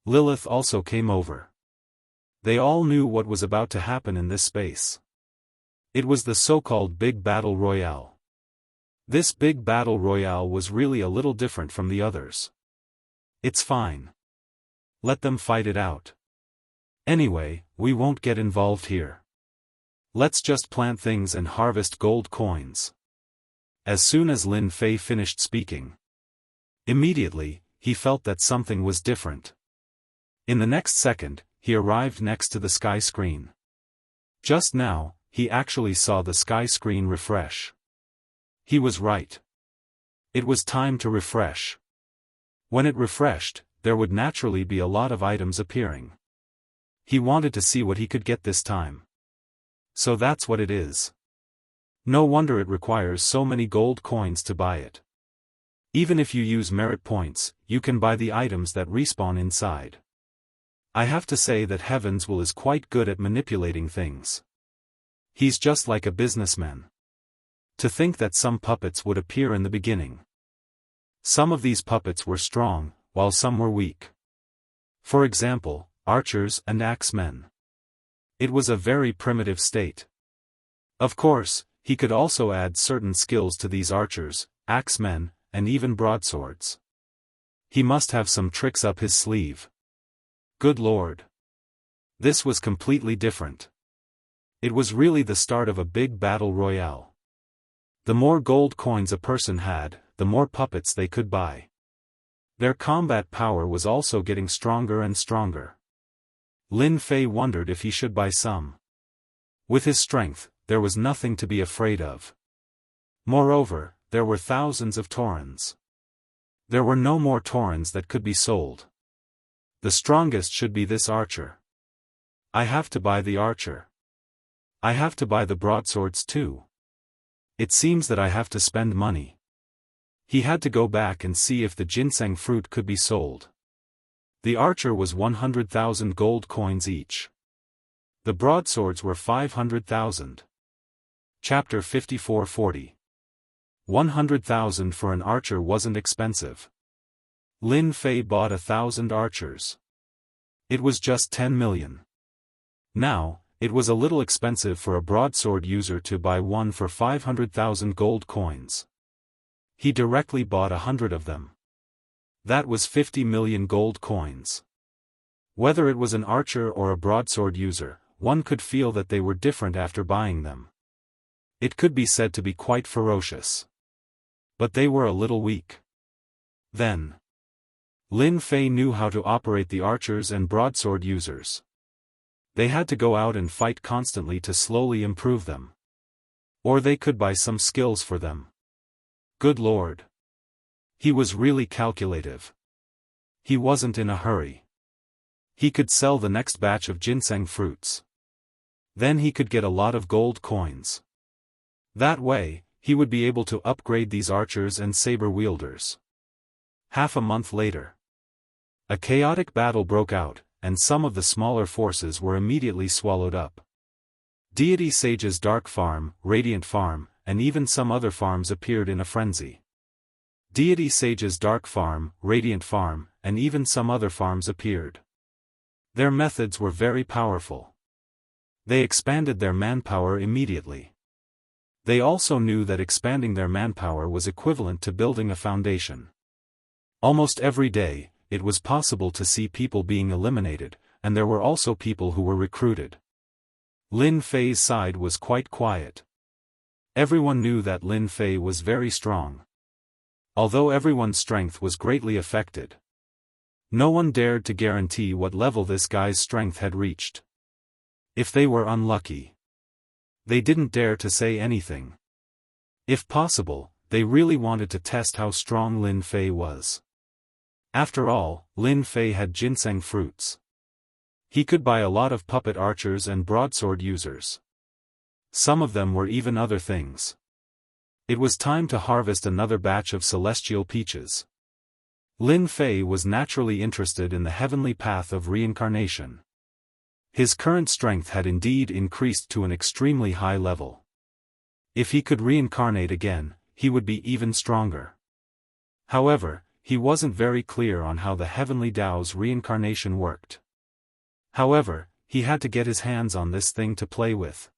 Lilith also came over. They all knew what was about to happen in this space. It was the so-called Big Battle Royale. This Big Battle Royale was really a little different from the others. It's fine. Let them fight it out. Anyway, we won't get involved here. Let's just plant things and harvest gold coins. As soon as Lin Fei finished speaking, immediately, he felt that something was different. In the next second, he arrived next to the sky screen. Just now, he actually saw the sky screen refresh. He was right. It was time to refresh. When it refreshed, there would naturally be a lot of items appearing. He wanted to see what he could get this time. So that's what it is. No wonder it requires so many gold coins to buy it. Even if you use merit points, you can buy the items that respawn inside. I have to say that HeavensWill is quite good at manipulating things. He's just like a businessman. To think that some puppets would appear in the beginning. Some of these puppets were strong, while some were weak. For example, archers and axemen. It was a very primitive state. Of course, he could also add certain skills to these archers, axemen, and even broadswords. He must have some tricks up his sleeve. Good lord. This was completely different. It was really the start of a big battle royale. The more gold coins a person had, the more puppets they could buy. Their combat power was also getting stronger and stronger. Lin Fei wondered if he should buy some. With his strength, there was nothing to be afraid of. Moreover, there were thousands of taurens. There were no more taurens that could be sold. The strongest should be this archer. I have to buy the archer. I have to buy the broadswords too. It seems that I have to spend money. He had to go back and see if the ginseng fruit could be sold. The archer was 100,000 gold coins each. The broadswords were 500,000. Chapter 5440. 100,000 for an archer wasn't expensive. Lin Fei bought 1,000 archers. It was just 10 million. Now, it was a little expensive for a broadsword user to buy one for 500,000 gold coins. He directly bought 100 of them. That was 50 million gold coins. Whether it was an archer or a broadsword user, one could feel that they were different after buying them. It could be said to be quite ferocious. But they were a little weak. Then, Lin Fei knew how to operate the archers and broadsword users. They had to go out and fight constantly to slowly improve them. Or they could buy some skills for them. Good lord. He was really calculative. He wasn't in a hurry. He could sell the next batch of ginseng fruits. Then he could get a lot of gold coins. That way, he would be able to upgrade these archers and saber wielders. Half a month later, a chaotic battle broke out, and some of the smaller forces were immediately swallowed up. Deity Sage's Dark Farm, Radiant Farm, and even some other farms appeared in a frenzy. Deity Sage's Dark Farm, Radiant Farm, and even some other farms appeared. Their methods were very powerful. They expanded their manpower immediately. They also knew that expanding their manpower was equivalent to building a foundation. Almost every day, it was possible to see people being eliminated, and there were also people who were recruited. Lin Fei's side was quite quiet. Everyone knew that Lin Fei was very strong. Although everyone's strength was greatly affected. No one dared to guarantee what level this guy's strength had reached. If they were unlucky, they didn't dare to say anything. If possible, they really wanted to test how strong Lin Fei was. After all, Lin Fei had ginseng fruits. He could buy a lot of puppet archers and broadsword users. Some of them were even other things. It was time to harvest another batch of celestial peaches. Lin Fei was naturally interested in the heavenly path of reincarnation. His current strength had indeed increased to an extremely high level. If he could reincarnate again, he would be even stronger. However, he wasn't very clear on how the heavenly Tao's reincarnation worked. However, he had to get his hands on this thing to play with.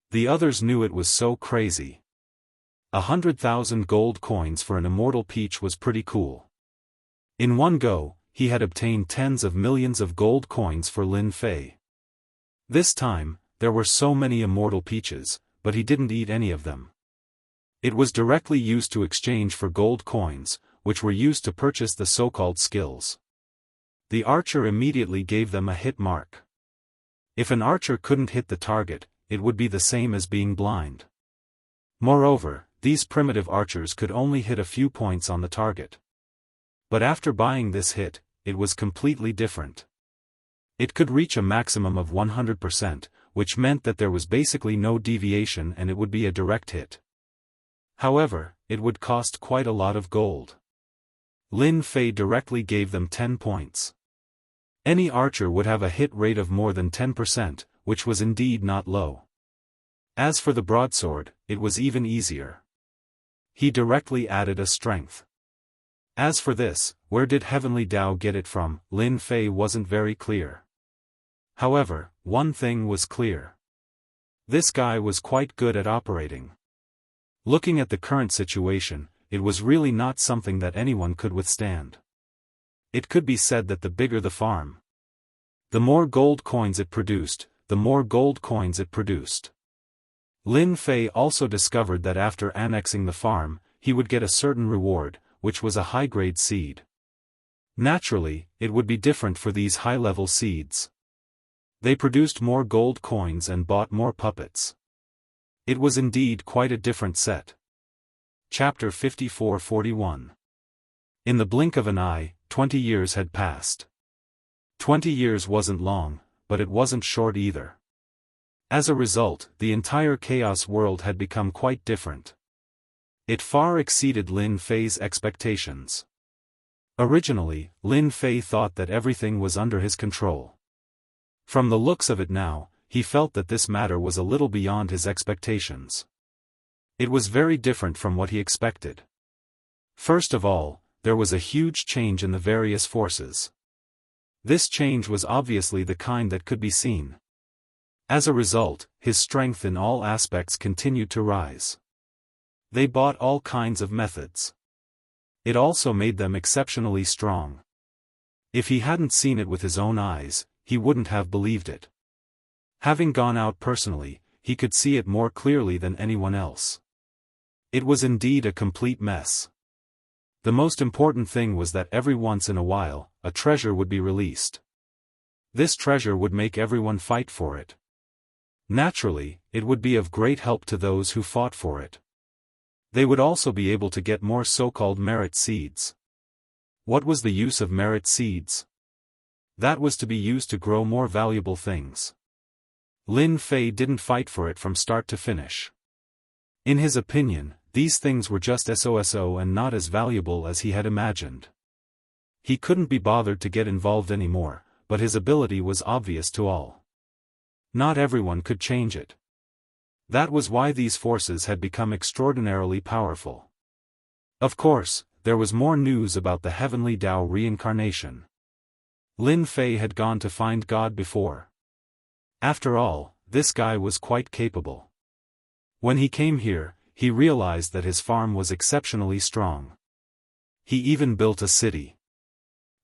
The others knew it was so crazy. 100,000 gold coins for an immortal peach was pretty cool. In one go, he had obtained tens of millions of gold coins for Lin Fei. This time, there were so many immortal peaches, but he didn't eat any of them. It was directly used to exchange for gold coins, which were used to purchase the so-called skills. The archer immediately gave them a hit mark. If an archer couldn't hit the target, it would be the same as being blind. Moreover, these primitive archers could only hit a few points on the target. But after buying this hit, it was completely different. It could reach a maximum of 100%, which meant that there was basically no deviation and it would be a direct hit. However, it would cost quite a lot of gold. Lin Fei directly gave them 10 points. Any archer would have a hit rate of more than 10%, which was indeed not low. As for the broadsword, it was even easier. He directly added a strength. As for this, where did Heavenly Dao get it from, Lin Fei wasn't very clear. However, one thing was clear. This guy was quite good at operating. Looking at the current situation, it was really not something that anyone could withstand. It could be said that the bigger the farm, the more gold coins it produced, the more gold coins it produced. Lin Fei also discovered that after annexing the farm, he would get a certain reward, which was a high-grade seed. Naturally, it would be different for these high-level seeds. They produced more gold coins and bought more puppets. It was indeed quite a different set. Chapter 54-41. In the blink of an eye, 20 years had passed. 20 years wasn't long, but it wasn't short either. As a result, the entire chaos world had become quite different. It far exceeded Lin Fei's expectations. Originally, Lin Fei thought that everything was under his control. From the looks of it now, he felt that this matter was a little beyond his expectations. It was very different from what he expected. First of all, there was a huge change in the various forces. This change was obviously the kind that could be seen. As a result, his strength in all aspects continued to rise. They bought all kinds of methods. It also made them exceptionally strong. If he hadn't seen it with his own eyes, he wouldn't have believed it. Having gone out personally, he could see it more clearly than anyone else. It was indeed a complete mess. The most important thing was that every once in a while, a treasure would be released. This treasure would make everyone fight for it. Naturally, it would be of great help to those who fought for it. They would also be able to get more so-called merit seeds. What was the use of merit seeds? That was to be used to grow more valuable things. Lin Fei didn't fight for it from start to finish. In his opinion, these things were just so and not as valuable as he had imagined. He couldn't be bothered to get involved anymore, but his ability was obvious to all. Not everyone could change it. That was why these forces had become extraordinarily powerful. Of course, there was more news about the Heavenly Dao reincarnation. Lin Fei had gone to find God before. After all, this guy was quite capable. When he came here, he realized that his farm was exceptionally strong. He even built a city.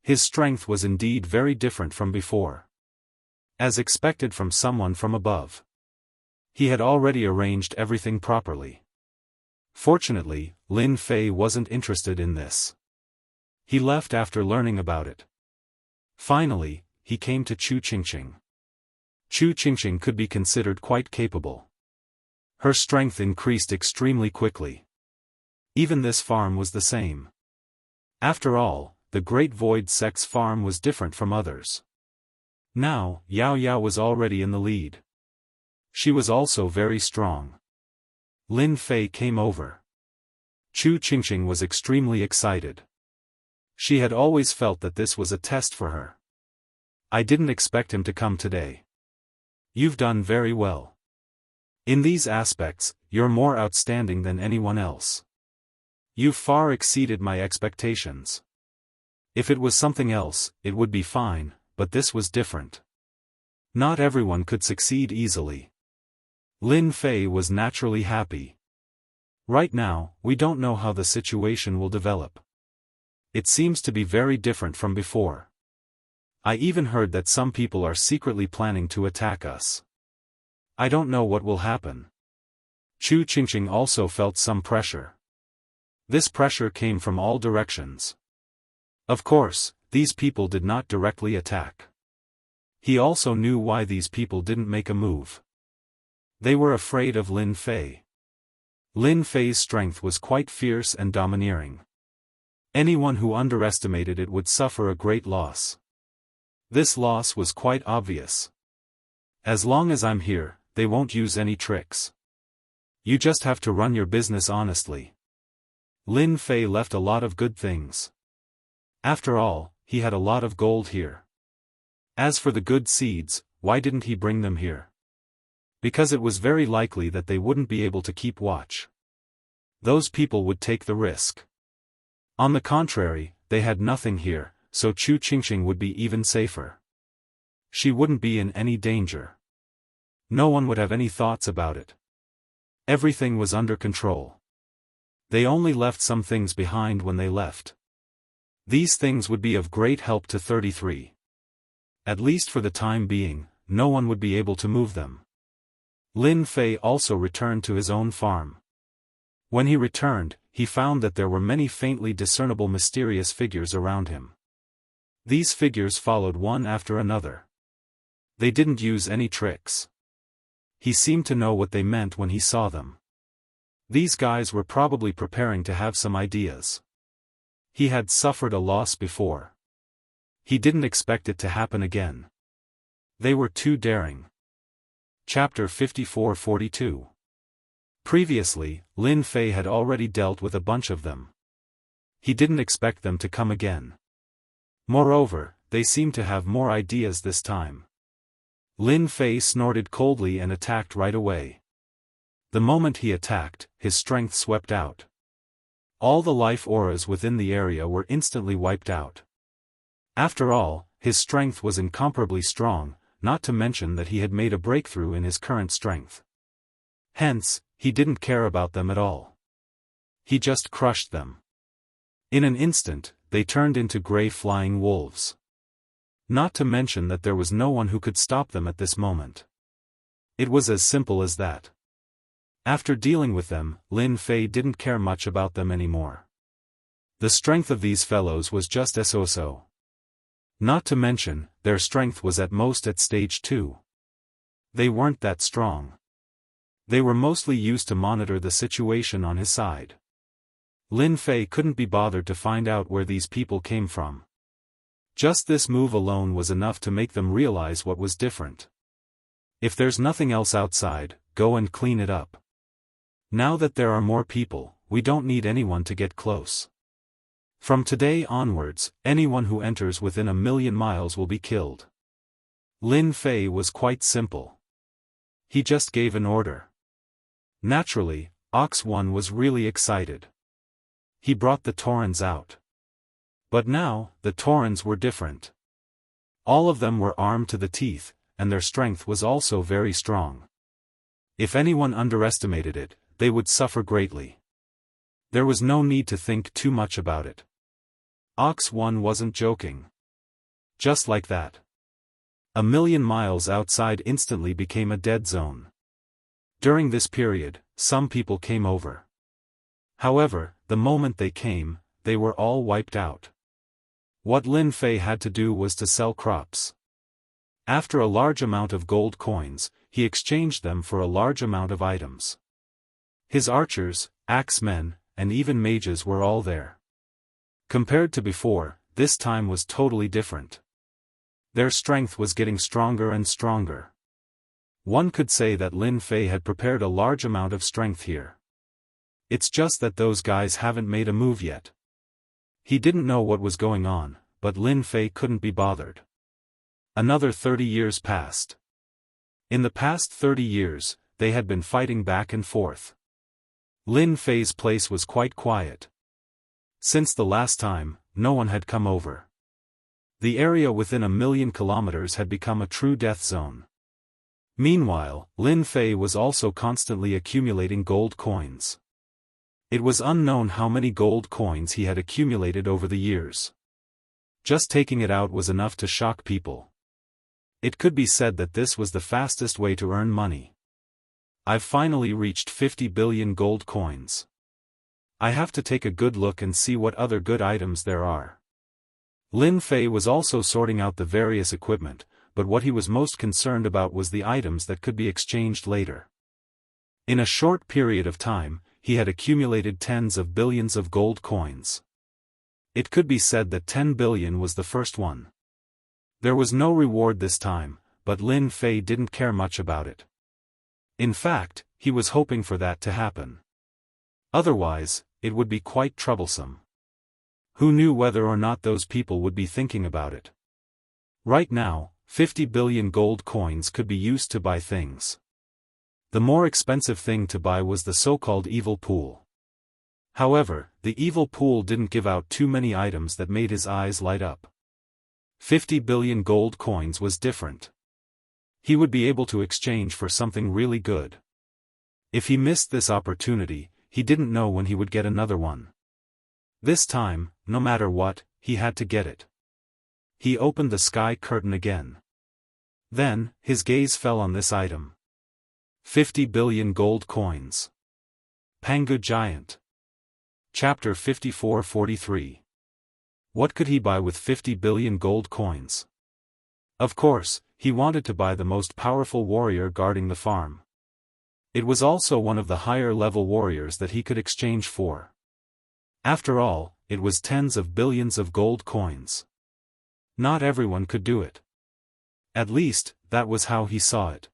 His strength was indeed very different from before. As expected from someone from above. He had already arranged everything properly. Fortunately, Lin Fei wasn't interested in this. He left after learning about it. Finally, he came to Chu Qingqing. Chu Qingqing could be considered quite capable. Her strength increased extremely quickly. Even this farm was the same. After all, the Great Void Sect's farm was different from others. Now, Yao Yao was already in the lead. She was also very strong. Lin Fei came over. Chu Qingqing was extremely excited. She had always felt that this was a test for her. I didn't expect him to come today. You've done very well. In these aspects, you're more outstanding than anyone else. You've far exceeded my expectations. If it was something else, it would be fine, but this was different. Not everyone could succeed easily. Lin Fei was naturally happy. Right now, we don't know how the situation will develop. It seems to be very different from before. I even heard that some people are secretly planning to attack us. I don't know what will happen. Chu Qingqing also felt some pressure. This pressure came from all directions. Of course, these people did not directly attack. He also knew why these people didn't make a move. They were afraid of Lin Fei. Lin Fei's strength was quite fierce and domineering. Anyone who underestimated it would suffer a great loss. This loss was quite obvious. As long as I'm here, they won't use any tricks. You just have to run your business honestly. Lin Fei left a lot of good things. After all, he had a lot of gold here. As for the good seeds, why didn't he bring them here? Because it was very likely that they wouldn't be able to keep watch. Those people would take the risk. On the contrary, they had nothing here, so Chu Qingxing would be even safer. She wouldn't be in any danger. No one would have any thoughts about it. Everything was under control. They only left some things behind when they left. These things would be of great help to 33. At least for the time being, no one would be able to move them. Lin Fei also returned to his own farm. When he returned, he found that there were many faintly discernible mysterious figures around him. These figures followed one after another. They didn't use any tricks. He seemed to know what they meant when he saw them. These guys were probably preparing to have some ideas. He had suffered a loss before. He didn't expect it to happen again. They were too daring. Chapter 54-42. Previously, Lin Fei had already dealt with a bunch of them. He didn't expect them to come again. Moreover, they seemed to have more ideas this time. Lin Fei snorted coldly and attacked right away. The moment he attacked, his strength swept out. All the life auras within the area were instantly wiped out. After all, his strength was incomparably strong, not to mention that he had made a breakthrough in his current strength. Hence, he didn't care about them at all. He just crushed them. In an instant, they turned into grey flying wolves. Not to mention that there was no one who could stop them at this moment. It was as simple as that. After dealing with them, Lin Fei didn't care much about them anymore. The strength of these fellows was just so-so. Not to mention, their strength was at most at stage 2. They weren't that strong. They were mostly used to monitor the situation on his side. Lin Fei couldn't be bothered to find out where these people came from. Just this move alone was enough to make them realize what was different. If there's nothing else outside, go and clean it up. Now that there are more people, we don't need anyone to get close. From today onwards, anyone who enters within 1,000,000 miles will be killed. Lin Fei was quite simple. He just gave an order. Naturally, Ox 1 was really excited. He brought the Taurens out. But now, the Taurens were different. All of them were armed to the teeth, and their strength was also very strong. If anyone underestimated it, they would suffer greatly. There was no need to think too much about it. Ox 1 wasn't joking. Just like that. 1,000,000 miles outside instantly became a dead zone. During this period, some people came over. However, the moment they came, they were all wiped out. What Lin Fei had to do was to sell crops. After a large amount of gold coins, he exchanged them for a large amount of items. His archers, axemen, and even mages were all there. Compared to before, this time was totally different. Their strength was getting stronger and stronger. One could say that Lin Fei had prepared a large amount of strength here. It's just that those guys haven't made a move yet. He didn't know what was going on, but Lin Fei couldn't be bothered. Another 30 years passed. In the past 30 years, they had been fighting back and forth. Lin Fei's place was quite quiet. Since the last time, no one had come over. The area within 1,000,000 kilometers had become a true death zone. Meanwhile, Lin Fei was also constantly accumulating gold coins. It was unknown how many gold coins he had accumulated over the years. Just taking it out was enough to shock people. It could be said that this was the fastest way to earn money. I've finally reached 50 billion gold coins. I have to take a good look and see what other good items there are. Lin Fei was also sorting out the various equipment, but what he was most concerned about was the items that could be exchanged later. In a short period of time, he had accumulated tens of billions of gold coins. It could be said that 10 billion was the first one. There was no reward this time, but Lin Fei didn't care much about it. In fact, he was hoping for that to happen. Otherwise, it would be quite troublesome. Who knew whether or not those people would be thinking about it? Right now, 50 billion gold coins could be used to buy things. The more expensive thing to buy was the so-called evil pool. However, the evil pool didn't give out too many items that made his eyes light up. 50 billion gold coins was different. He would be able to exchange for something really good. If he missed this opportunity, he didn't know when he would get another one. This time, no matter what, he had to get it. He opened the sky curtain again. Then, his gaze fell on this item. 50 billion gold coins. Pangu Giant. Chapter 54-43. What could he buy with 50 billion gold coins? Of course, he wanted to buy the most powerful warrior guarding the farm. It was also one of the higher-level warriors that he could exchange for. After all, it was tens of billions of gold coins. Not everyone could do it. At least, that was how he saw it.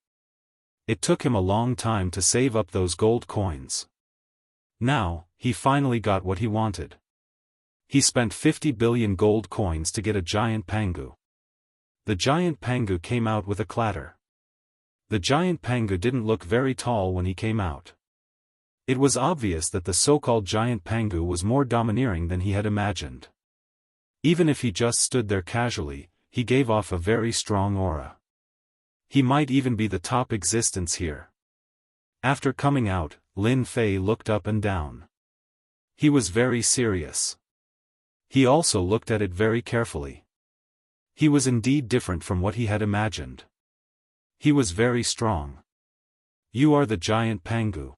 It took him a long time to save up those gold coins. Now, he finally got what he wanted. He spent 50 billion gold coins to get a giant pangu. The giant pangu came out with a clatter. The giant pangu didn't look very tall when he came out. It was obvious that the so-called giant pangu was more domineering than he had imagined. Even if he just stood there casually, he gave off a very strong aura. He might even be the top existence here. After coming out, Lin Fei looked up and down. He was very serious. He also looked at it very carefully. He was indeed different from what he had imagined. He was very strong. You are the giant pangu.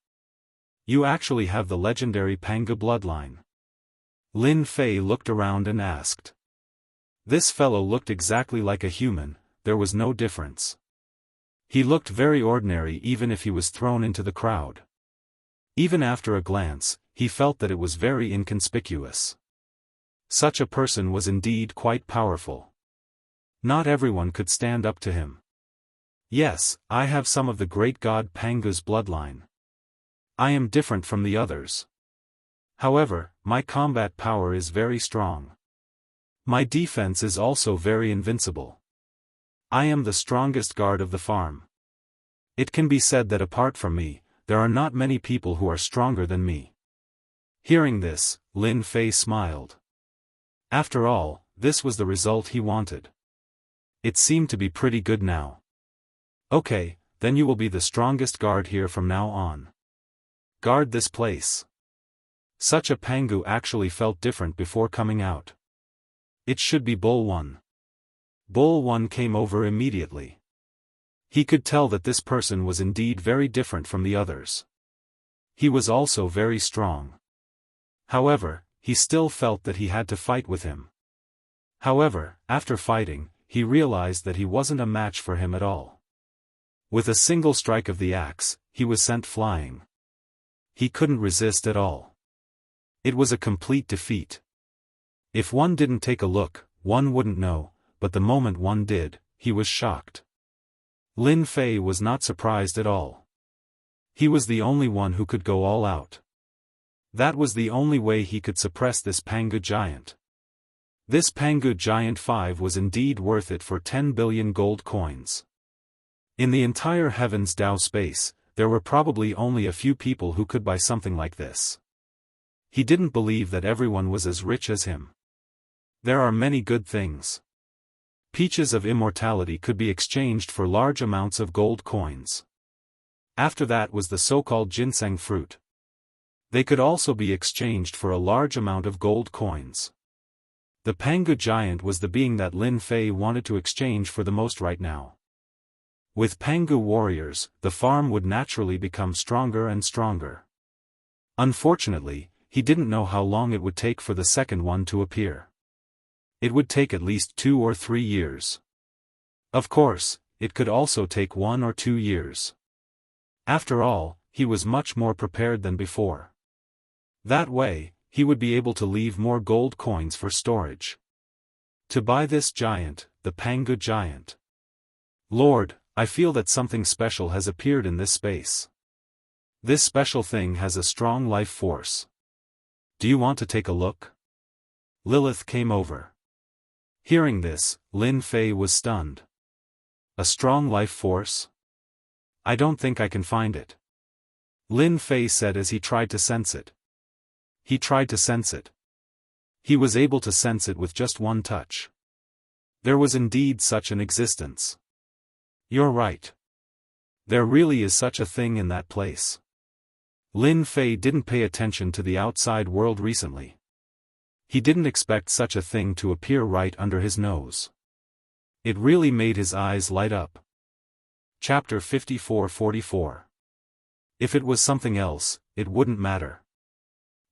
You actually have the legendary pangu bloodline. Lin Fei looked around and asked. This fellow looked exactly like a human, there was no difference. He looked very ordinary even if he was thrown into the crowd. Even after a glance, he felt that it was very inconspicuous. Such a person was indeed quite powerful. Not everyone could stand up to him. Yes, I have some of the great god Pangu's bloodline. I am different from the others. However, my combat power is very strong. My defense is also very invincible. I am the strongest guard of the farm. It can be said that apart from me, there are not many people who are stronger than me. Hearing this, Lin Fei smiled. After all, this was the result he wanted. It seemed to be pretty good now. Okay, then you will be the strongest guard here from now on. Guard this place. Such a pangu actually felt different before coming out. It should be Bull 1. Bull 1 came over immediately. He could tell that this person was indeed very different from the others. He was also very strong. However, he still felt that he had to fight with him. However, after fighting, he realized that he wasn't a match for him at all. With a single strike of the axe, he was sent flying. He couldn't resist at all. It was a complete defeat. If one didn't take a look, one wouldn't know, but the moment one did, he was shocked. Lin Fei was not surprised at all. He was the only one who could go all out. That was the only way he could suppress this Pangu giant. This Pangu giant 5 was indeed worth it for 10 billion gold coins. In the entire Heavens Dao space, there were probably only a few people who could buy something like this. He didn't believe that everyone was as rich as him. There are many good things. Peaches of immortality could be exchanged for large amounts of gold coins. After that was the so-called ginseng fruit. They could also be exchanged for a large amount of gold coins. The Pangu giant was the being that Lin Fei wanted to exchange for the most right now. With Pangu warriors, the farm would naturally become stronger and stronger. Unfortunately, he didn't know how long it would take for the second one to appear. It would take at least 2 or 3 years. Of course, it could also take 1 or 2 years. After all, he was much more prepared than before. That way, he would be able to leave more gold coins for storage. To buy this giant, the Pangu giant. Lord, I feel that something special has appeared in this space. This special thing has a strong life force. Do you want to take a look? Lilith came over. Hearing this, Lin Fei was stunned. A strong life force? I don't think I can find it. Lin Fei said as he tried to sense it. He tried to sense it. He was able to sense it with just one touch. There was indeed such an existence. You're right. There really is such a thing in that place. Lin Fei didn't pay attention to the outside world recently. He didn't expect such a thing to appear right under his nose. It really made his eyes light up. Chapter 54-44. If it was something else, it wouldn't matter.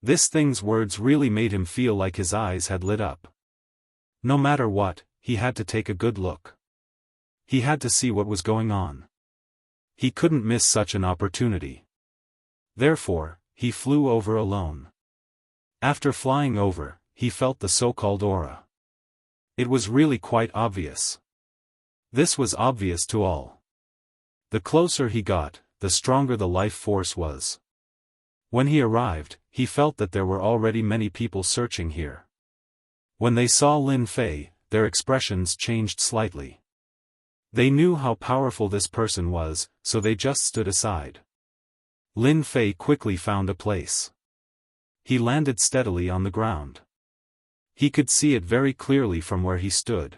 This thing's words really made him feel like his eyes had lit up. No matter what, he had to take a good look. He had to see what was going on. He couldn't miss such an opportunity. Therefore, he flew over alone. After flying over, he felt the so-called aura. It was really quite obvious. This was obvious to all. The closer he got, the stronger the life force was. When he arrived, he felt that there were already many people searching here. When they saw Lin Fei, their expressions changed slightly. They knew how powerful this person was, so they just stood aside. Lin Fei quickly found a place. He landed steadily on the ground. He could see it very clearly from where he stood.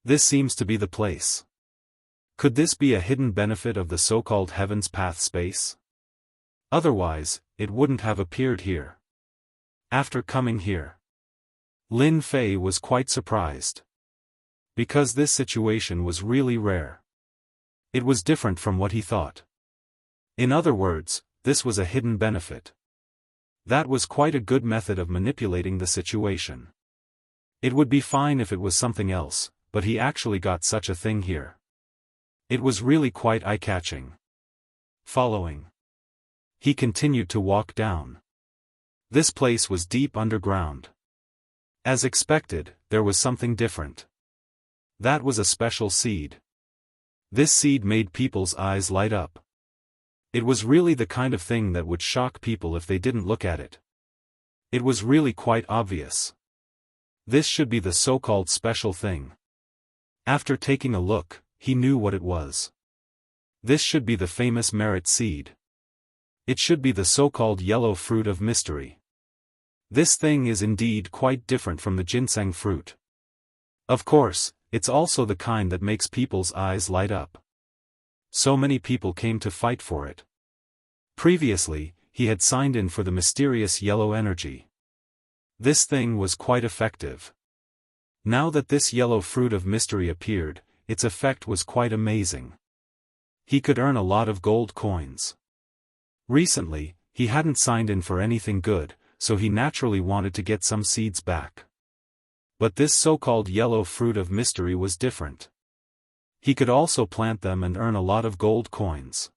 This seems to be the place. Could this be a hidden benefit of the so-called Heaven's Path space? Otherwise, it wouldn't have appeared here. After coming here, Lin Fei was quite surprised. Because this situation was really rare. It was different from what he thought. In other words, this was a hidden benefit. That was quite a good method of manipulating the situation. It would be fine if it was something else, but he actually got such a thing here. It was really quite eye-catching. Following. He continued to walk down. This place was deep underground. As expected, there was something different. That was a special seed. This seed made people's eyes light up. It was really the kind of thing that would shock people if they didn't look at it. It was really quite obvious. This should be the so-called special thing. After taking a look, he knew what it was. This should be the famous merit seed. It should be the so-called yellow fruit of mystery. This thing is indeed quite different from the ginseng fruit. Of course, it's also the kind that makes people's eyes light up. So many people came to fight for it. Previously, he had signed in for the mysterious yellow energy. This thing was quite effective. Now that this yellow fruit of mystery appeared, its effect was quite amazing. He could earn a lot of gold coins. Recently, he hadn't signed in for anything good, so he naturally wanted to get some seeds back. But this so-called yellow fruit of mystery was different. He could also plant them and earn a lot of gold coins.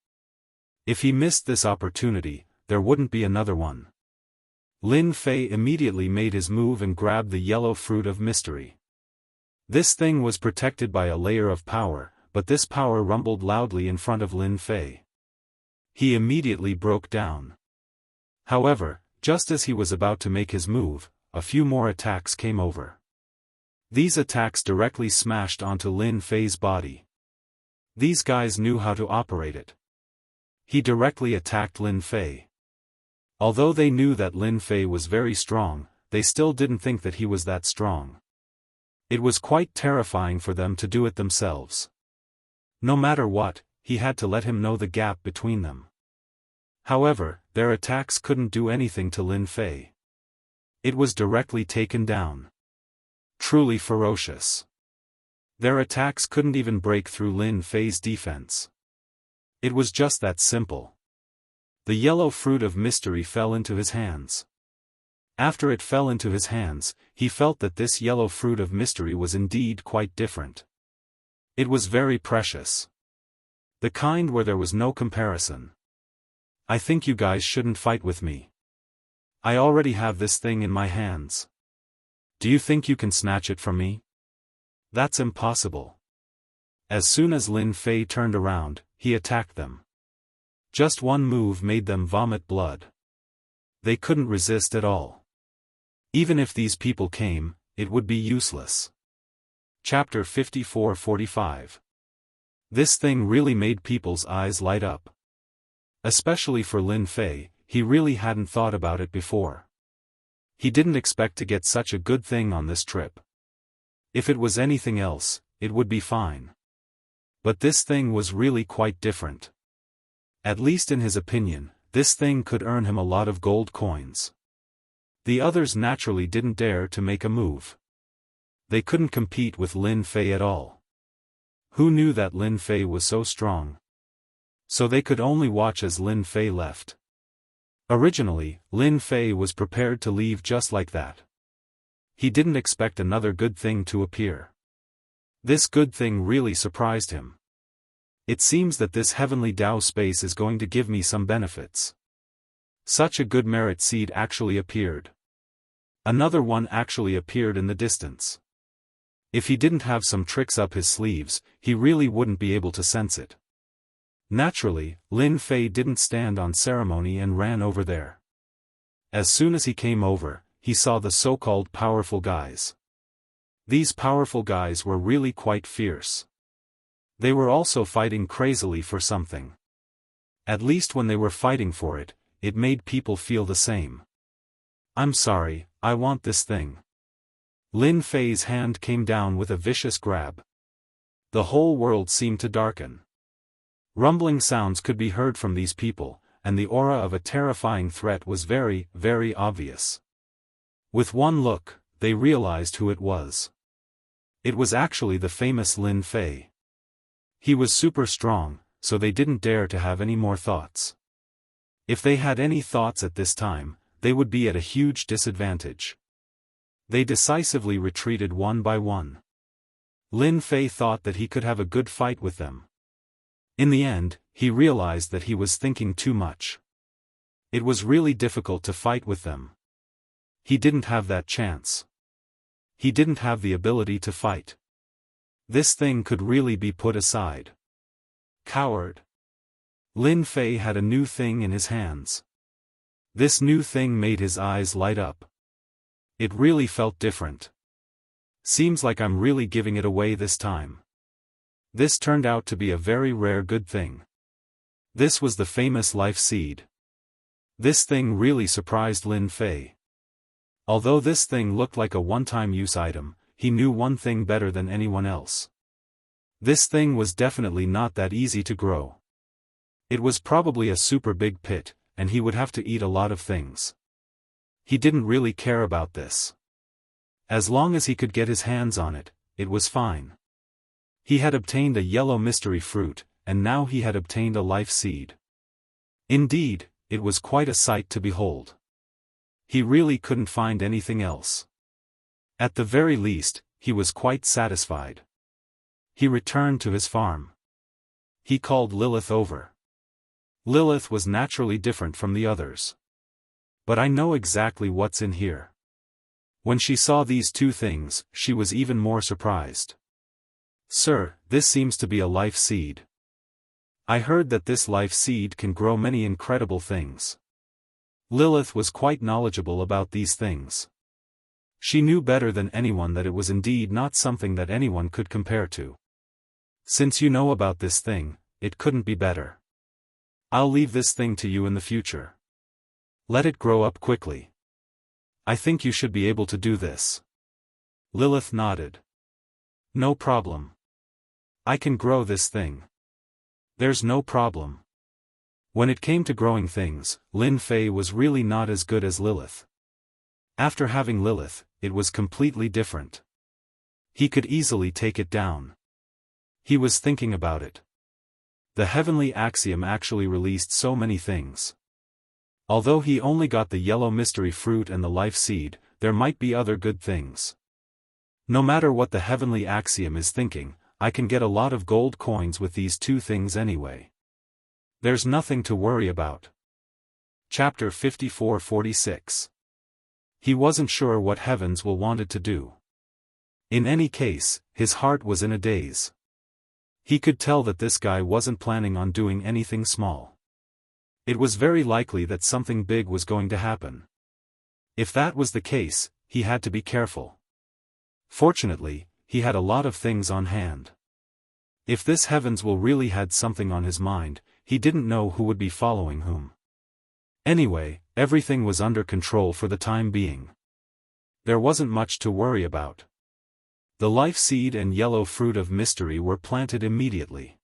If he missed this opportunity, there wouldn't be another one. Lin Fei immediately made his move and grabbed the yellow fruit of mystery. This thing was protected by a layer of power, but this power rumbled loudly in front of Lin Fei. He immediately broke down. However, just as he was about to make his move, a few more attacks came over. These attacks directly smashed onto Lin Fei's body. These guys knew how to operate it. He directly attacked Lin Fei. Although they knew that Lin Fei was very strong, they still didn't think that he was that strong. It was quite terrifying for them to do it themselves. No matter what, he had to let him know the gap between them. However, their attacks couldn't do anything to Lin Fei. It was directly taken down. Truly ferocious. Their attacks couldn't even break through Lin Fei's defense. It was just that simple. The yellow fruit of mystery fell into his hands. After it fell into his hands, he felt that this yellow fruit of mystery was indeed quite different. It was very precious. The kind where there was no comparison. I think you guys shouldn't fight with me. I already have this thing in my hands. Do you think you can snatch it from me? That's impossible. As soon as Lin Fei turned around, he attacked them. Just one move made them vomit blood. They couldn't resist at all. Even if these people came, it would be useless. Chapter 54-45. This thing really made people's eyes light up. Especially for Lin Fei, he really hadn't thought about it before. He didn't expect to get such a good thing on this trip. If it was anything else, it would be fine. But this thing was really quite different. At least in his opinion, this thing could earn him a lot of gold coins. The others naturally didn't dare to make a move. They couldn't compete with Lin Fei at all. Who knew that Lin Fei was so strong? So they could only watch as Lin Fei left. Originally, Lin Fei was prepared to leave just like that. He didn't expect another good thing to appear. This good thing really surprised him. It seems that this heavenly Dao space is going to give me some benefits. Such a good merit seed actually appeared. Another one actually appeared in the distance. If he didn't have some tricks up his sleeves, he really wouldn't be able to sense it. Naturally, Lin Fei didn't stand on ceremony and ran over there. As soon as he came over, he saw the so-called powerful guys. These powerful guys were really quite fierce. They were also fighting crazily for something. At least when they were fighting for it, it made people feel the same. I'm sorry, I want this thing. Lin Fei's hand came down with a vicious grab. The whole world seemed to darken. Rumbling sounds could be heard from these people, and the aura of a terrifying threat was very, very obvious. With one look, they realized who it was. It was actually the famous Lin Fei. He was super strong, so they didn't dare to have any more thoughts. If they had any thoughts at this time, they would be at a huge disadvantage. They decisively retreated one by one. Lin Fei thought that he could have a good fight with them. In the end, he realized that he was thinking too much. It was really difficult to fight with them. He didn't have that chance. He didn't have the ability to fight. This thing could really be put aside. Coward. Lin Fei had a new thing in his hands. This new thing made his eyes light up. It really felt different. Seems like I'm really giving it away this time. This turned out to be a very rare good thing. This was the famous life seed. This thing really surprised Lin Fei. Although this thing looked like a one-time use item, he knew one thing better than anyone else. This thing was definitely not that easy to grow. It was probably a super big pit, and he would have to eat a lot of things. He didn't really care about this. As long as he could get his hands on it, it was fine. He had obtained a yellow mystery fruit, and now he had obtained a life seed. Indeed, it was quite a sight to behold. He really couldn't find anything else. At the very least, he was quite satisfied. He returned to his farm. He called Lilith over. Lilith was naturally different from the others. But I know exactly what's in here. When she saw these two things, she was even more surprised. Sir, this seems to be a life seed. I heard that this life seed can grow many incredible things. Lilith was quite knowledgeable about these things. She knew better than anyone that it was indeed not something that anyone could compare to. Since you know about this thing, it couldn't be better. I'll leave this thing to you in the future. Let it grow up quickly. I think you should be able to do this. Lilith nodded. No problem. I can grow this thing. There's no problem. When it came to growing things, Lin Fei was really not as good as Lilith. After having Lilith, it was completely different. He could easily take it down. He was thinking about it. The heavenly axiom actually released so many things. Although he only got the yellow mystery fruit and the life seed, there might be other good things. No matter what the heavenly axiom is thinking, I can get a lot of gold coins with these two things anyway. There's nothing to worry about. Chapter 54-46. He wasn't sure what Heavens will wanted to do. In any case, his heart was in a daze. He could tell that this guy wasn't planning on doing anything small. It was very likely that something big was going to happen. If that was the case, he had to be careful. Fortunately, he had a lot of things on hand. If this Heavens will really had something on his mind, he didn't know who would be following whom. Anyway, everything was under control for the time being. There wasn't much to worry about. The life seed and yellow fruit of mystery were planted immediately.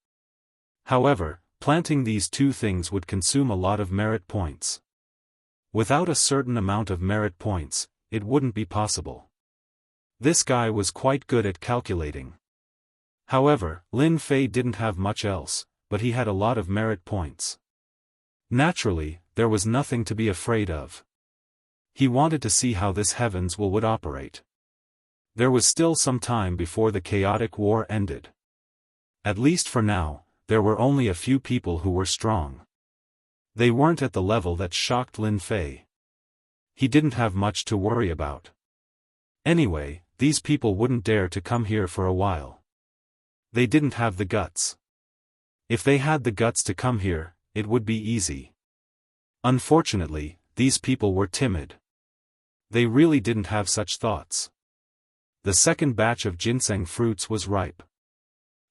However, planting these two things would consume a lot of merit points. Without a certain amount of merit points, it wouldn't be possible. This guy was quite good at calculating. However, Lin Fei didn't have much else, but he had a lot of merit points. Naturally, there was nothing to be afraid of. He wanted to see how this Heavens would operate. There was still some time before the chaotic war ended. At least for now, there were only a few people who were strong. They weren't at the level that shocked Lin Fei. He didn't have much to worry about. Anyway, these people wouldn't dare to come here for a while. They didn't have the guts. If they had the guts to come here, it would be easy. Unfortunately, these people were timid. They really didn't have such thoughts. The second batch of ginseng fruits was ripe.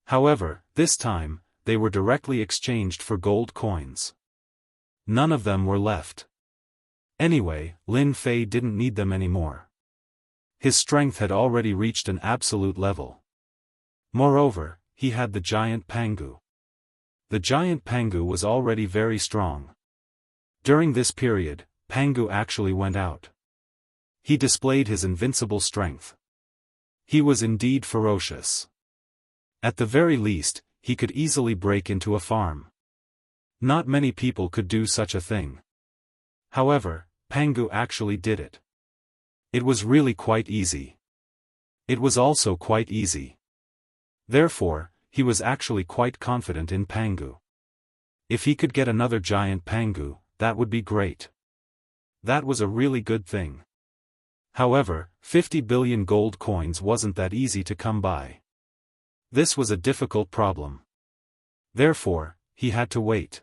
However, this time, they were directly exchanged for gold coins. None of them were left. Anyway, Lin Fei didn't need them anymore. His strength had already reached an absolute level. Moreover, he had the giant Pangu. The giant Pangu was already very strong. During this period, Pangu actually went out. He displayed his invincible strength. He was indeed ferocious. At the very least, he could easily break into a farm. Not many people could do such a thing. However, Pangu actually did it. It was really quite easy. It was also quite easy. Therefore, he was actually quite confident in Pangu. If he could get another giant Pangu, that would be great. That was a really good thing. However, 50 billion gold coins wasn't that easy to come by. This was a difficult problem. Therefore, he had to wait.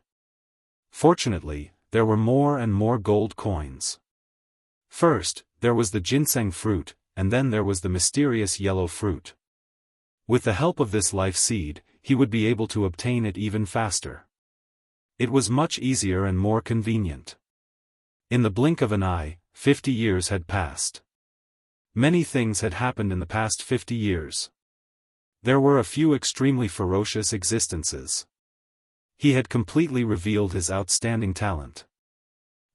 Fortunately, there were more and more gold coins. First, there was the ginseng fruit, and then there was the mysterious yellow fruit. With the help of this life seed, he would be able to obtain it even faster. It was much easier and more convenient. In the blink of an eye, 50 years had passed. Many things had happened in the past 50 years. There were a few extremely ferocious existences. He had completely revealed his outstanding talent.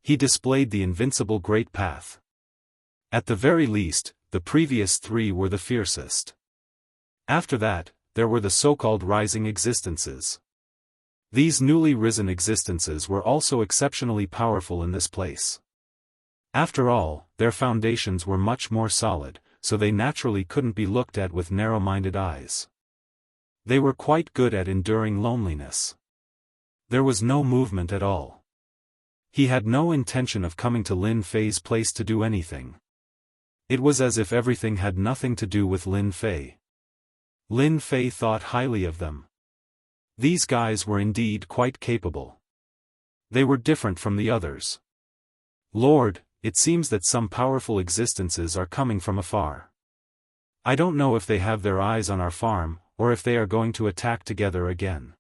He displayed the invincible great path. At the very least, the previous three were the fiercest. After that, there were the so-called rising existences. These newly risen existences were also exceptionally powerful in this place. After all, their foundations were much more solid, so they naturally couldn't be looked at with narrow-minded eyes. They were quite good at enduring loneliness. There was no movement at all. He had no intention of coming to Lin Fei's place to do anything. It was as if everything had nothing to do with Lin Fei. Lin Fei thought highly of them. These guys were indeed quite capable. They were different from the others. Lord, it seems that some powerful existences are coming from afar. I don't know if they have their eyes on our farm, or if they are going to attack together again.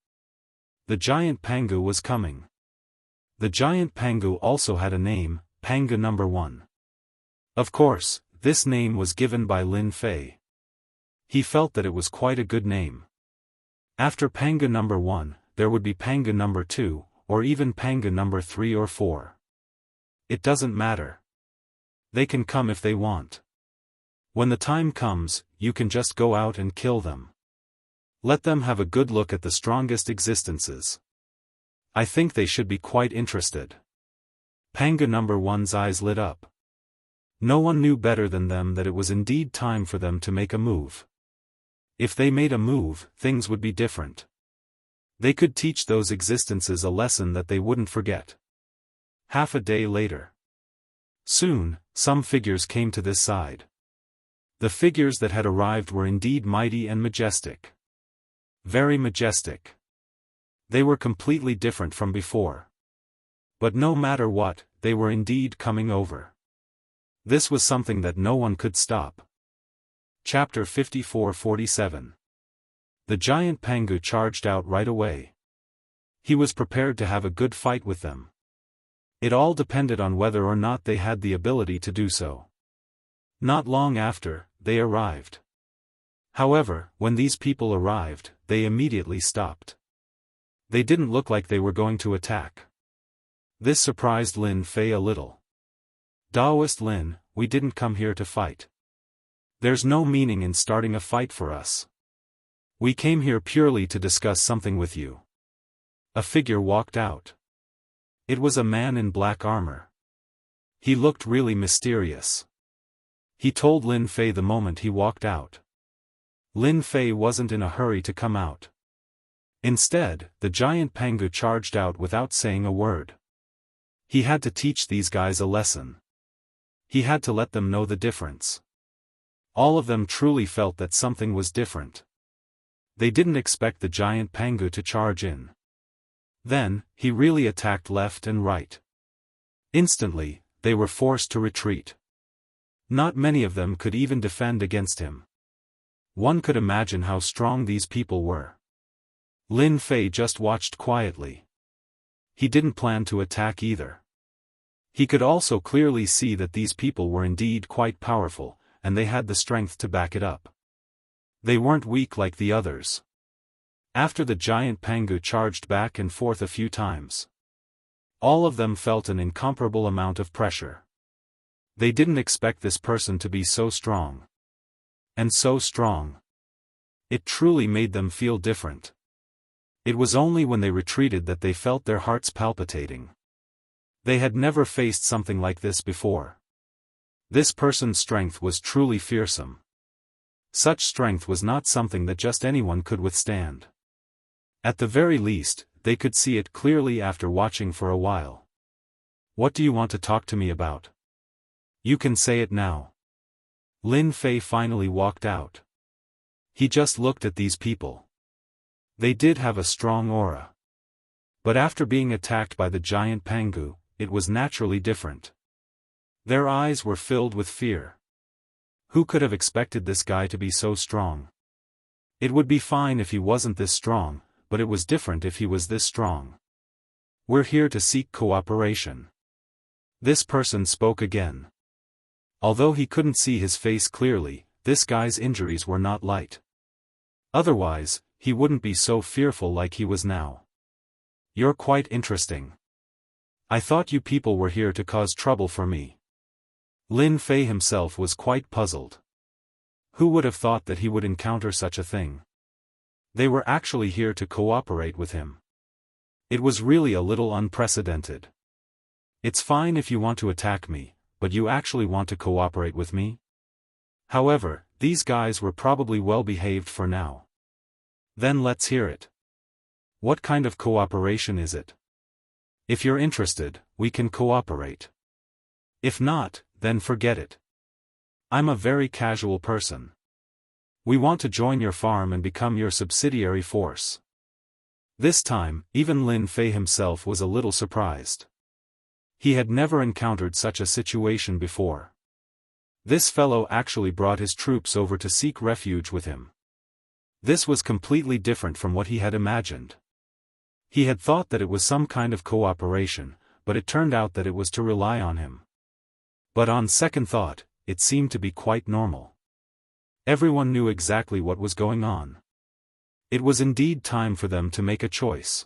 The giant Pangu was coming. The giant Pangu also had a name, Pangu No. 1. Of course, this name was given by Lin Fei. He felt that it was quite a good name. After Pangu No. 1, there would be Pangu No. 2, or even Pangu No. 3 or 4. It doesn't matter. They can come if they want. When the time comes, you can just go out and kill them. Let them have a good look at the strongest existences. I think they should be quite interested. Panga number one's eyes lit up. No one knew better than them that it was indeed time for them to make a move. If they made a move, things would be different. They could teach those existences a lesson that they wouldn't forget. Half a day later. Soon, some figures came to this side. The figures that had arrived were indeed mighty and majestic. Very majestic. They were completely different from before. But no matter what, they were indeed coming over. This was something that no one could stop. Chapter 54-47. The giant Pangu charged out right away. He was prepared to have a good fight with them. It all depended on whether or not they had the ability to do so. Not long after, they arrived. However, when these people arrived, they immediately stopped. They didn't look like they were going to attack. This surprised Lin Fei a little. Daoist Lin, we didn't come here to fight. There's no meaning in starting a fight for us. We came here purely to discuss something with you. A figure walked out. It was a man in black armor. He looked really mysterious. He told Lin Fei the moment he walked out. Lin Fei wasn't in a hurry to come out. Instead, the giant Pangu charged out without saying a word. He had to teach these guys a lesson. He had to let them know the difference. All of them truly felt that something was different. They didn't expect the giant Pangu to charge in. Then, he really attacked left and right. Instantly, they were forced to retreat. Not many of them could even defend against him. One could imagine how strong these people were. Lin Fei just watched quietly. He didn't plan to attack either. He could also clearly see that these people were indeed quite powerful, and they had the strength to back it up. They weren't weak like the others. After the giant Pangu charged back and forth a few times, all of them felt an incomparable amount of pressure. They didn't expect this person to be so strong. And so strong. It truly made them feel different. It was only when they retreated that they felt their hearts palpitating. They had never faced something like this before. This person's strength was truly fearsome. Such strength was not something that just anyone could withstand. At the very least, they could see it clearly after watching for a while. What do you want to talk to me about? You can say it now. Lin Fei finally walked out. He just looked at these people. They did have a strong aura. But after being attacked by the giant Pangu, it was naturally different. Their eyes were filled with fear. Who could have expected this guy to be so strong? It would be fine if he wasn't this strong, but it was different if he was this strong. We're here to seek cooperation. This person spoke again. Although he couldn't see his face clearly, this guy's injuries were not light. Otherwise, he wouldn't be so fearful like he was now. You're quite interesting. I thought you people were here to cause trouble for me. Lin Fei himself was quite puzzled. Who would have thought that he would encounter such a thing? They were actually here to cooperate with him. It was really a little unprecedented. It's fine if you want to attack me, but you actually want to cooperate with me? However, these guys were probably well behaved for now. Then let's hear it. What kind of cooperation is it? If you're interested, we can cooperate. If not, then forget it. I'm a very casual person. We want to join your farm and become your subsidiary force. This time, even Lin Fei himself was a little surprised. He had never encountered such a situation before. This fellow actually brought his troops over to seek refuge with him. This was completely different from what he had imagined. He had thought that it was some kind of cooperation, but it turned out that it was to rely on him. But on second thought, it seemed to be quite normal. Everyone knew exactly what was going on. It was indeed time for them to make a choice.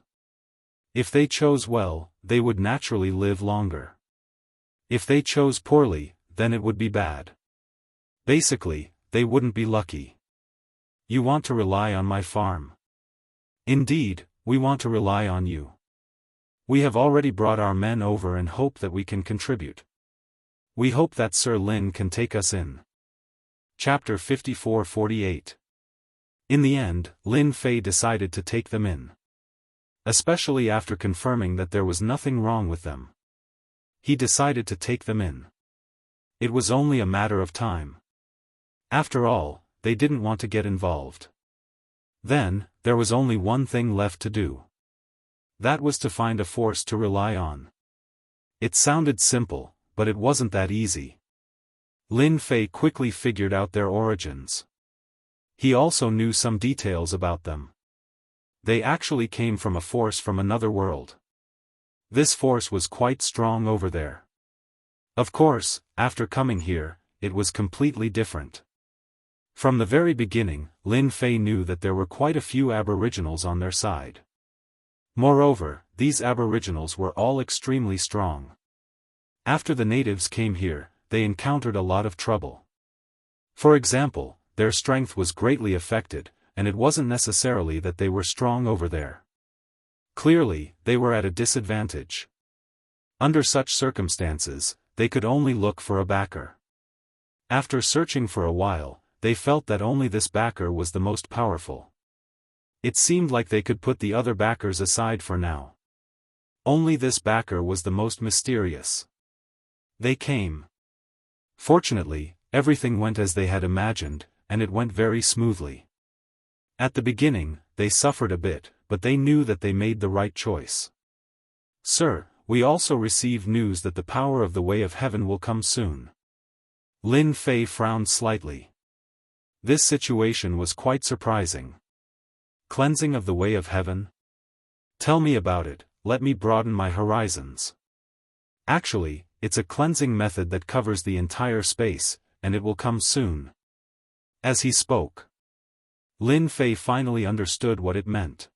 If they chose well, they would naturally live longer. If they chose poorly, then it would be bad. Basically, they wouldn't be lucky. You want to rely on my farm? Indeed, we want to rely on you. We have already brought our men over and hope that we can contribute. We hope that Sir Lin can take us in. Chapter 54-48. In the end, Lin Fei decided to take them in. Especially after confirming that there was nothing wrong with them. He decided to take them in. It was only a matter of time. After all, they didn't want to get involved. Then, there was only one thing left to do. That was to find a force to rely on. It sounded simple, but it wasn't that easy. Lin Fei quickly figured out their origins. He also knew some details about them. They actually came from a force from another world. This force was quite strong over there. Of course, after coming here, it was completely different. From the very beginning, Lin Fei knew that there were quite a few aboriginals on their side. Moreover, these aboriginals were all extremely strong. After the natives came here, they encountered a lot of trouble. For example, their strength was greatly affected, and it wasn't necessarily that they were strong over there. Clearly, they were at a disadvantage. Under such circumstances, they could only look for a backer. After searching for a while, they felt that only this backer was the most powerful. It seemed like they could put the other backers aside for now. Only this backer was the most mysterious. They came. Fortunately, everything went as they had imagined, and it went very smoothly. At the beginning, they suffered a bit, but they knew that they made the right choice. Sir, we also received news that the power of the Way of Heaven will come soon. Lin Fei frowned slightly. This situation was quite surprising. Cleansing of the Way of Heaven? Tell me about it, let me broaden my horizons. Actually, it's a cleansing method that covers the entire space, and it will come soon. As he spoke, Lin Fei finally understood what it meant.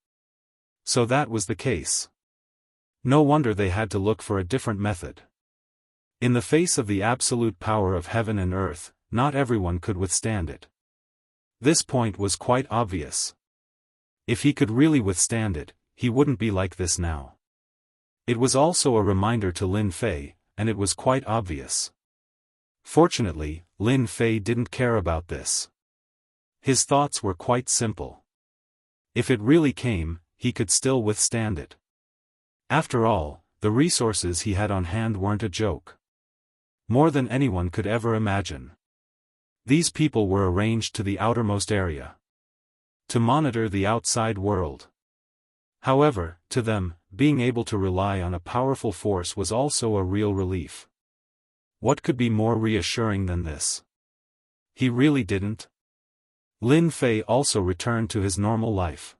So that was the case. No wonder they had to look for a different method. In the face of the absolute power of heaven and earth, not everyone could withstand it. This point was quite obvious. If he could really withstand it, he wouldn't be like this now. It was also a reminder to Lin Fei, and it was quite obvious. Fortunately, Lin Fei didn't care about this. His thoughts were quite simple. If it really came, he could still withstand it. After all, the resources he had on hand weren't a joke. More than anyone could ever imagine. These people were arranged to the outermost area. To monitor the outside world. However, to them, being able to rely on a powerful force was also a real relief. What could be more reassuring than this? He really didn't. Lin Fei also returned to his normal life.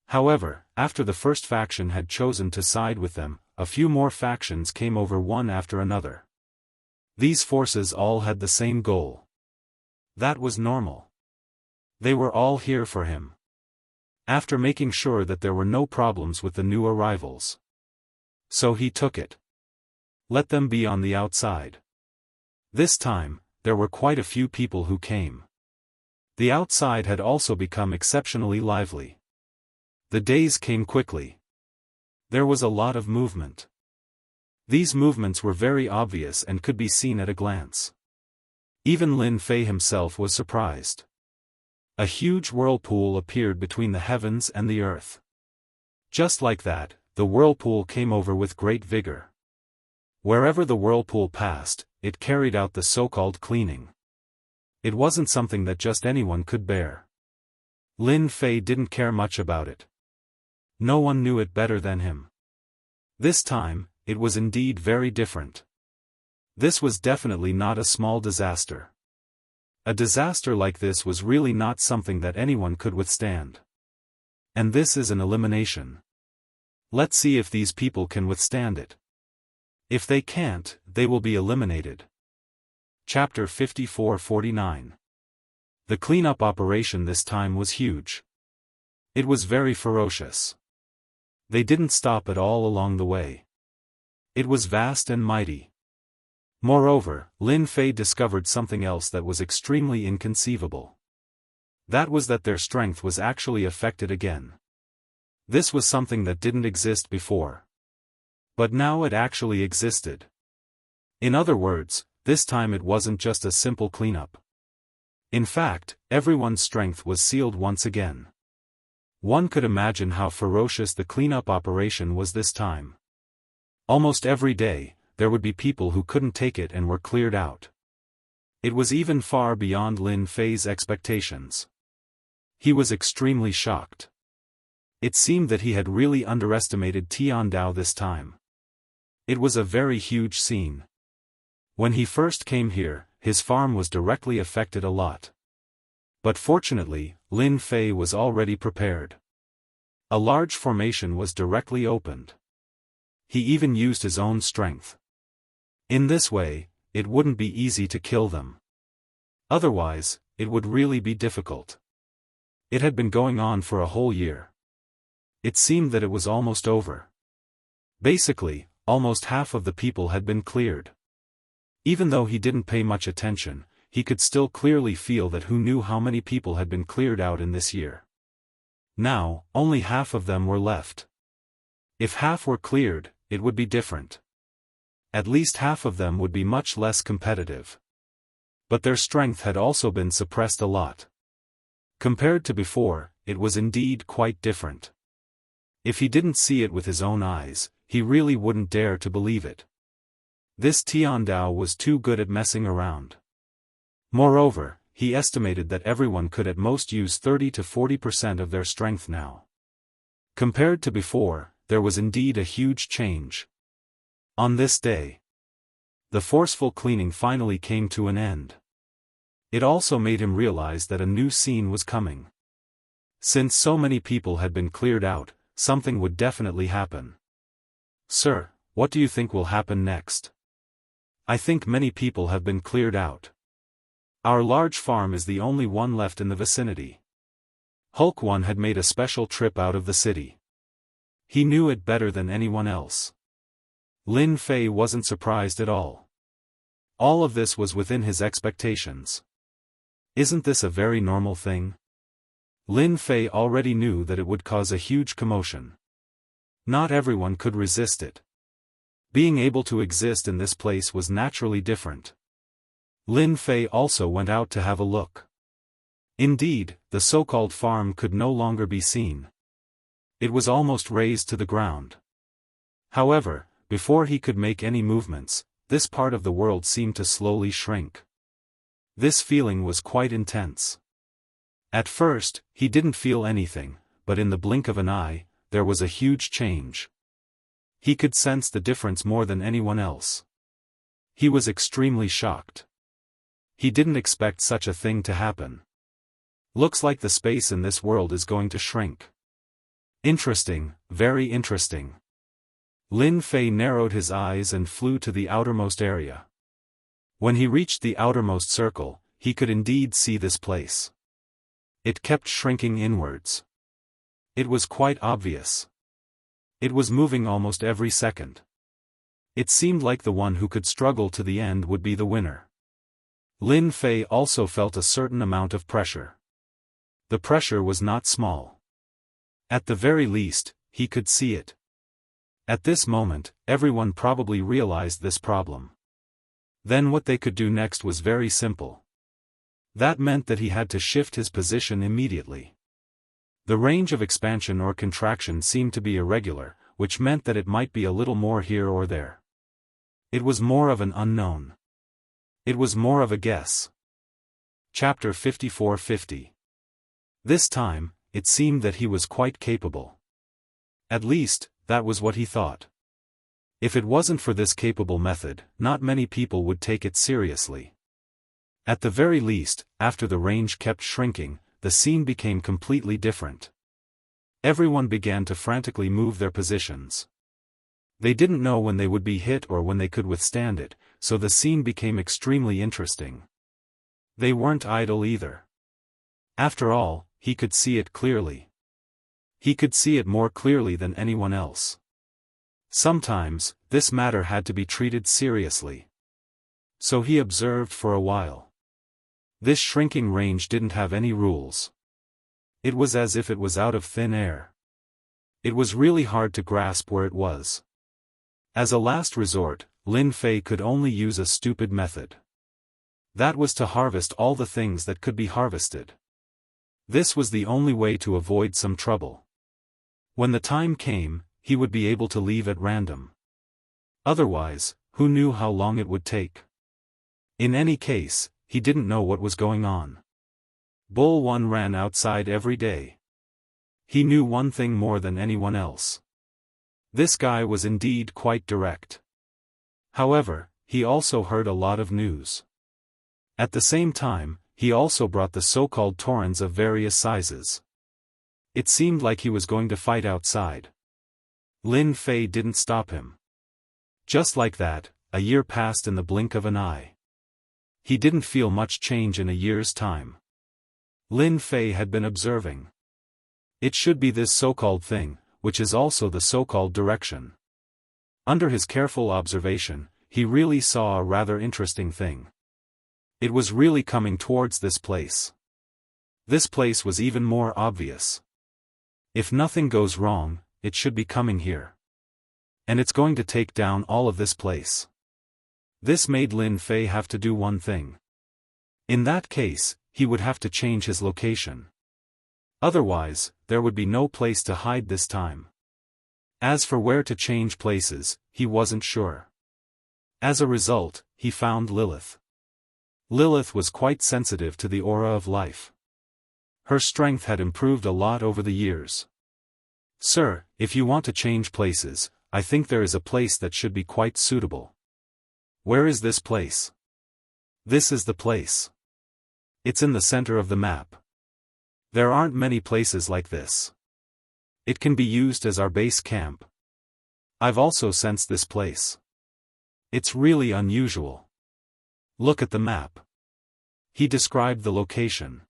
However, after the first faction had chosen to side with them, a few more factions came over one after another. These forces all had the same goal. That was normal. They were all here for him. After making sure that there were no problems with the new arrivals. So he took it. Let them be on the outside. This time, there were quite a few people who came. The outside had also become exceptionally lively. The days came quickly. There was a lot of movement. These movements were very obvious and could be seen at a glance. Even Lin Fei himself was surprised. A huge whirlpool appeared between the heavens and the earth. Just like that, the whirlpool came over with great vigor. Wherever the whirlpool passed, it carried out the so-called cleaning. It wasn't something that just anyone could bear. Lin Fei didn't care much about it. No one knew it better than him. This time, it was indeed very different. This was definitely not a small disaster. A disaster like this was really not something that anyone could withstand. And this is an elimination. Let's see if these people can withstand it. If they can't, they will be eliminated. Chapter 54-49. The cleanup operation this time was huge. It was very ferocious. They didn't stop at all along the way. It was vast and mighty. Moreover, Lin Fei discovered something else that was extremely inconceivable. That was that their strength was actually affected again. This was something that didn't exist before. But now it actually existed. In other words, this time it wasn't just a simple cleanup. In fact, everyone's strength was sealed once again. One could imagine how ferocious the cleanup operation was this time. Almost every day, there would be people who couldn't take it and were cleared out. It was even far beyond Lin Fei's expectations. He was extremely shocked. It seemed that he had really underestimated Tiandao this time. It was a very huge scene. When he first came here, his farm was directly affected a lot. But fortunately, Lin Fei was already prepared. A large formation was directly opened. He even used his own strength. In this way, it wouldn't be easy to kill them. Otherwise, it would really be difficult. It had been going on for a whole year. It seemed that it was almost over. Basically, almost half of the people had been cleared. Even though he didn't pay much attention, he could still clearly feel that who knew how many people had been cleared out in this year. Now, only half of them were left. If half were cleared, it would be different. At least half of them would be much less competitive. But their strength had also been suppressed a lot. Compared to before, it was indeed quite different. If he didn't see it with his own eyes, he really wouldn't dare to believe it. This Tiandao was too good at messing around. Moreover, he estimated that everyone could at most use 30 to 40% of their strength now. Compared to before, there was indeed a huge change. On this day, the forceful cleaning finally came to an end. It also made him realize that a new scene was coming. Since so many people had been cleared out, something would definitely happen. Sir, what do you think will happen next? I think many people have been cleared out. Our large farm is the only one left in the vicinity. Hulk One had made a special trip out of the city. He knew it better than anyone else. Lin Fei wasn't surprised at all. All of this was within his expectations. Isn't this a very normal thing? Lin Fei already knew that it would cause a huge commotion. Not everyone could resist it. Being able to exist in this place was naturally different. Lin Fei also went out to have a look. Indeed, the so-called farm could no longer be seen. It was almost razed to the ground. However, before he could make any movements, this part of the world seemed to slowly shrink. This feeling was quite intense. At first, he didn't feel anything, but in the blink of an eye, there was a huge change. He could sense the difference more than anyone else. He was extremely shocked. He didn't expect such a thing to happen. Looks like the space in this world is going to shrink. Interesting, very interesting. Lin Fei narrowed his eyes and flew to the outermost area. When he reached the outermost circle, he could indeed see this place. It kept shrinking inwards. It was quite obvious. It was moving almost every second. It seemed like the one who could struggle to the end would be the winner. Lin Fei also felt a certain amount of pressure. The pressure was not small. At the very least, he could see it. At this moment, everyone probably realized this problem. Then what they could do next was very simple. That meant that he had to shift his position immediately. The range of expansion or contraction seemed to be irregular, which meant that it might be a little more here or there. It was more of an unknown. It was more of a guess. Chapter 5450. This time, it seemed that he was quite capable. At least, that was what he thought. If it wasn't for this capable method, not many people would take it seriously. At the very least, after the range kept shrinking, the scene became completely different. Everyone began to frantically move their positions. They didn't know when they would be hit or when they could withstand it, so the scene became extremely interesting. They weren't idle either. After all, he could see it clearly. He could see it more clearly than anyone else. Sometimes, this matter had to be treated seriously. So he observed for a while. This shrinking range didn't have any rules. It was as if it was out of thin air. It was really hard to grasp where it was. As a last resort, Lin Fei could only use a stupid method. That was to harvest all the things that could be harvested. This was the only way to avoid some trouble. When the time came, he would be able to leave at random. Otherwise, who knew how long it would take? In any case, he didn't know what was going on. Bull One ran outside every day. He knew one thing more than anyone else. This guy was indeed quite direct. However, he also heard a lot of news. At the same time, he also brought the so-called Taurens of various sizes. It seemed like he was going to fight outside. Lin Fei didn't stop him. Just like that, a year passed in the blink of an eye. He didn't feel much change in a year's time. Lin Fei had been observing. It should be this so-called thing, which is also the so-called direction. Under his careful observation, he really saw a rather interesting thing. It was really coming towards this place. This place was even more obvious. If nothing goes wrong, it should be coming here. And it's going to take down all of this place. This made Lin Fei have to do one thing. In that case, he would have to change his location. Otherwise, there would be no place to hide this time. As for where to change places, he wasn't sure. As a result, he found Lilith. Lilith was quite sensitive to the aura of life. Her strength had improved a lot over the years. Sir, if you want to change places, I think there is a place that should be quite suitable. Where is this place? This is the place. It's in the center of the map. There aren't many places like this. It can be used as our base camp. I've also sensed this place. It's really unusual. Look at the map. He described the location.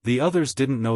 The others didn't know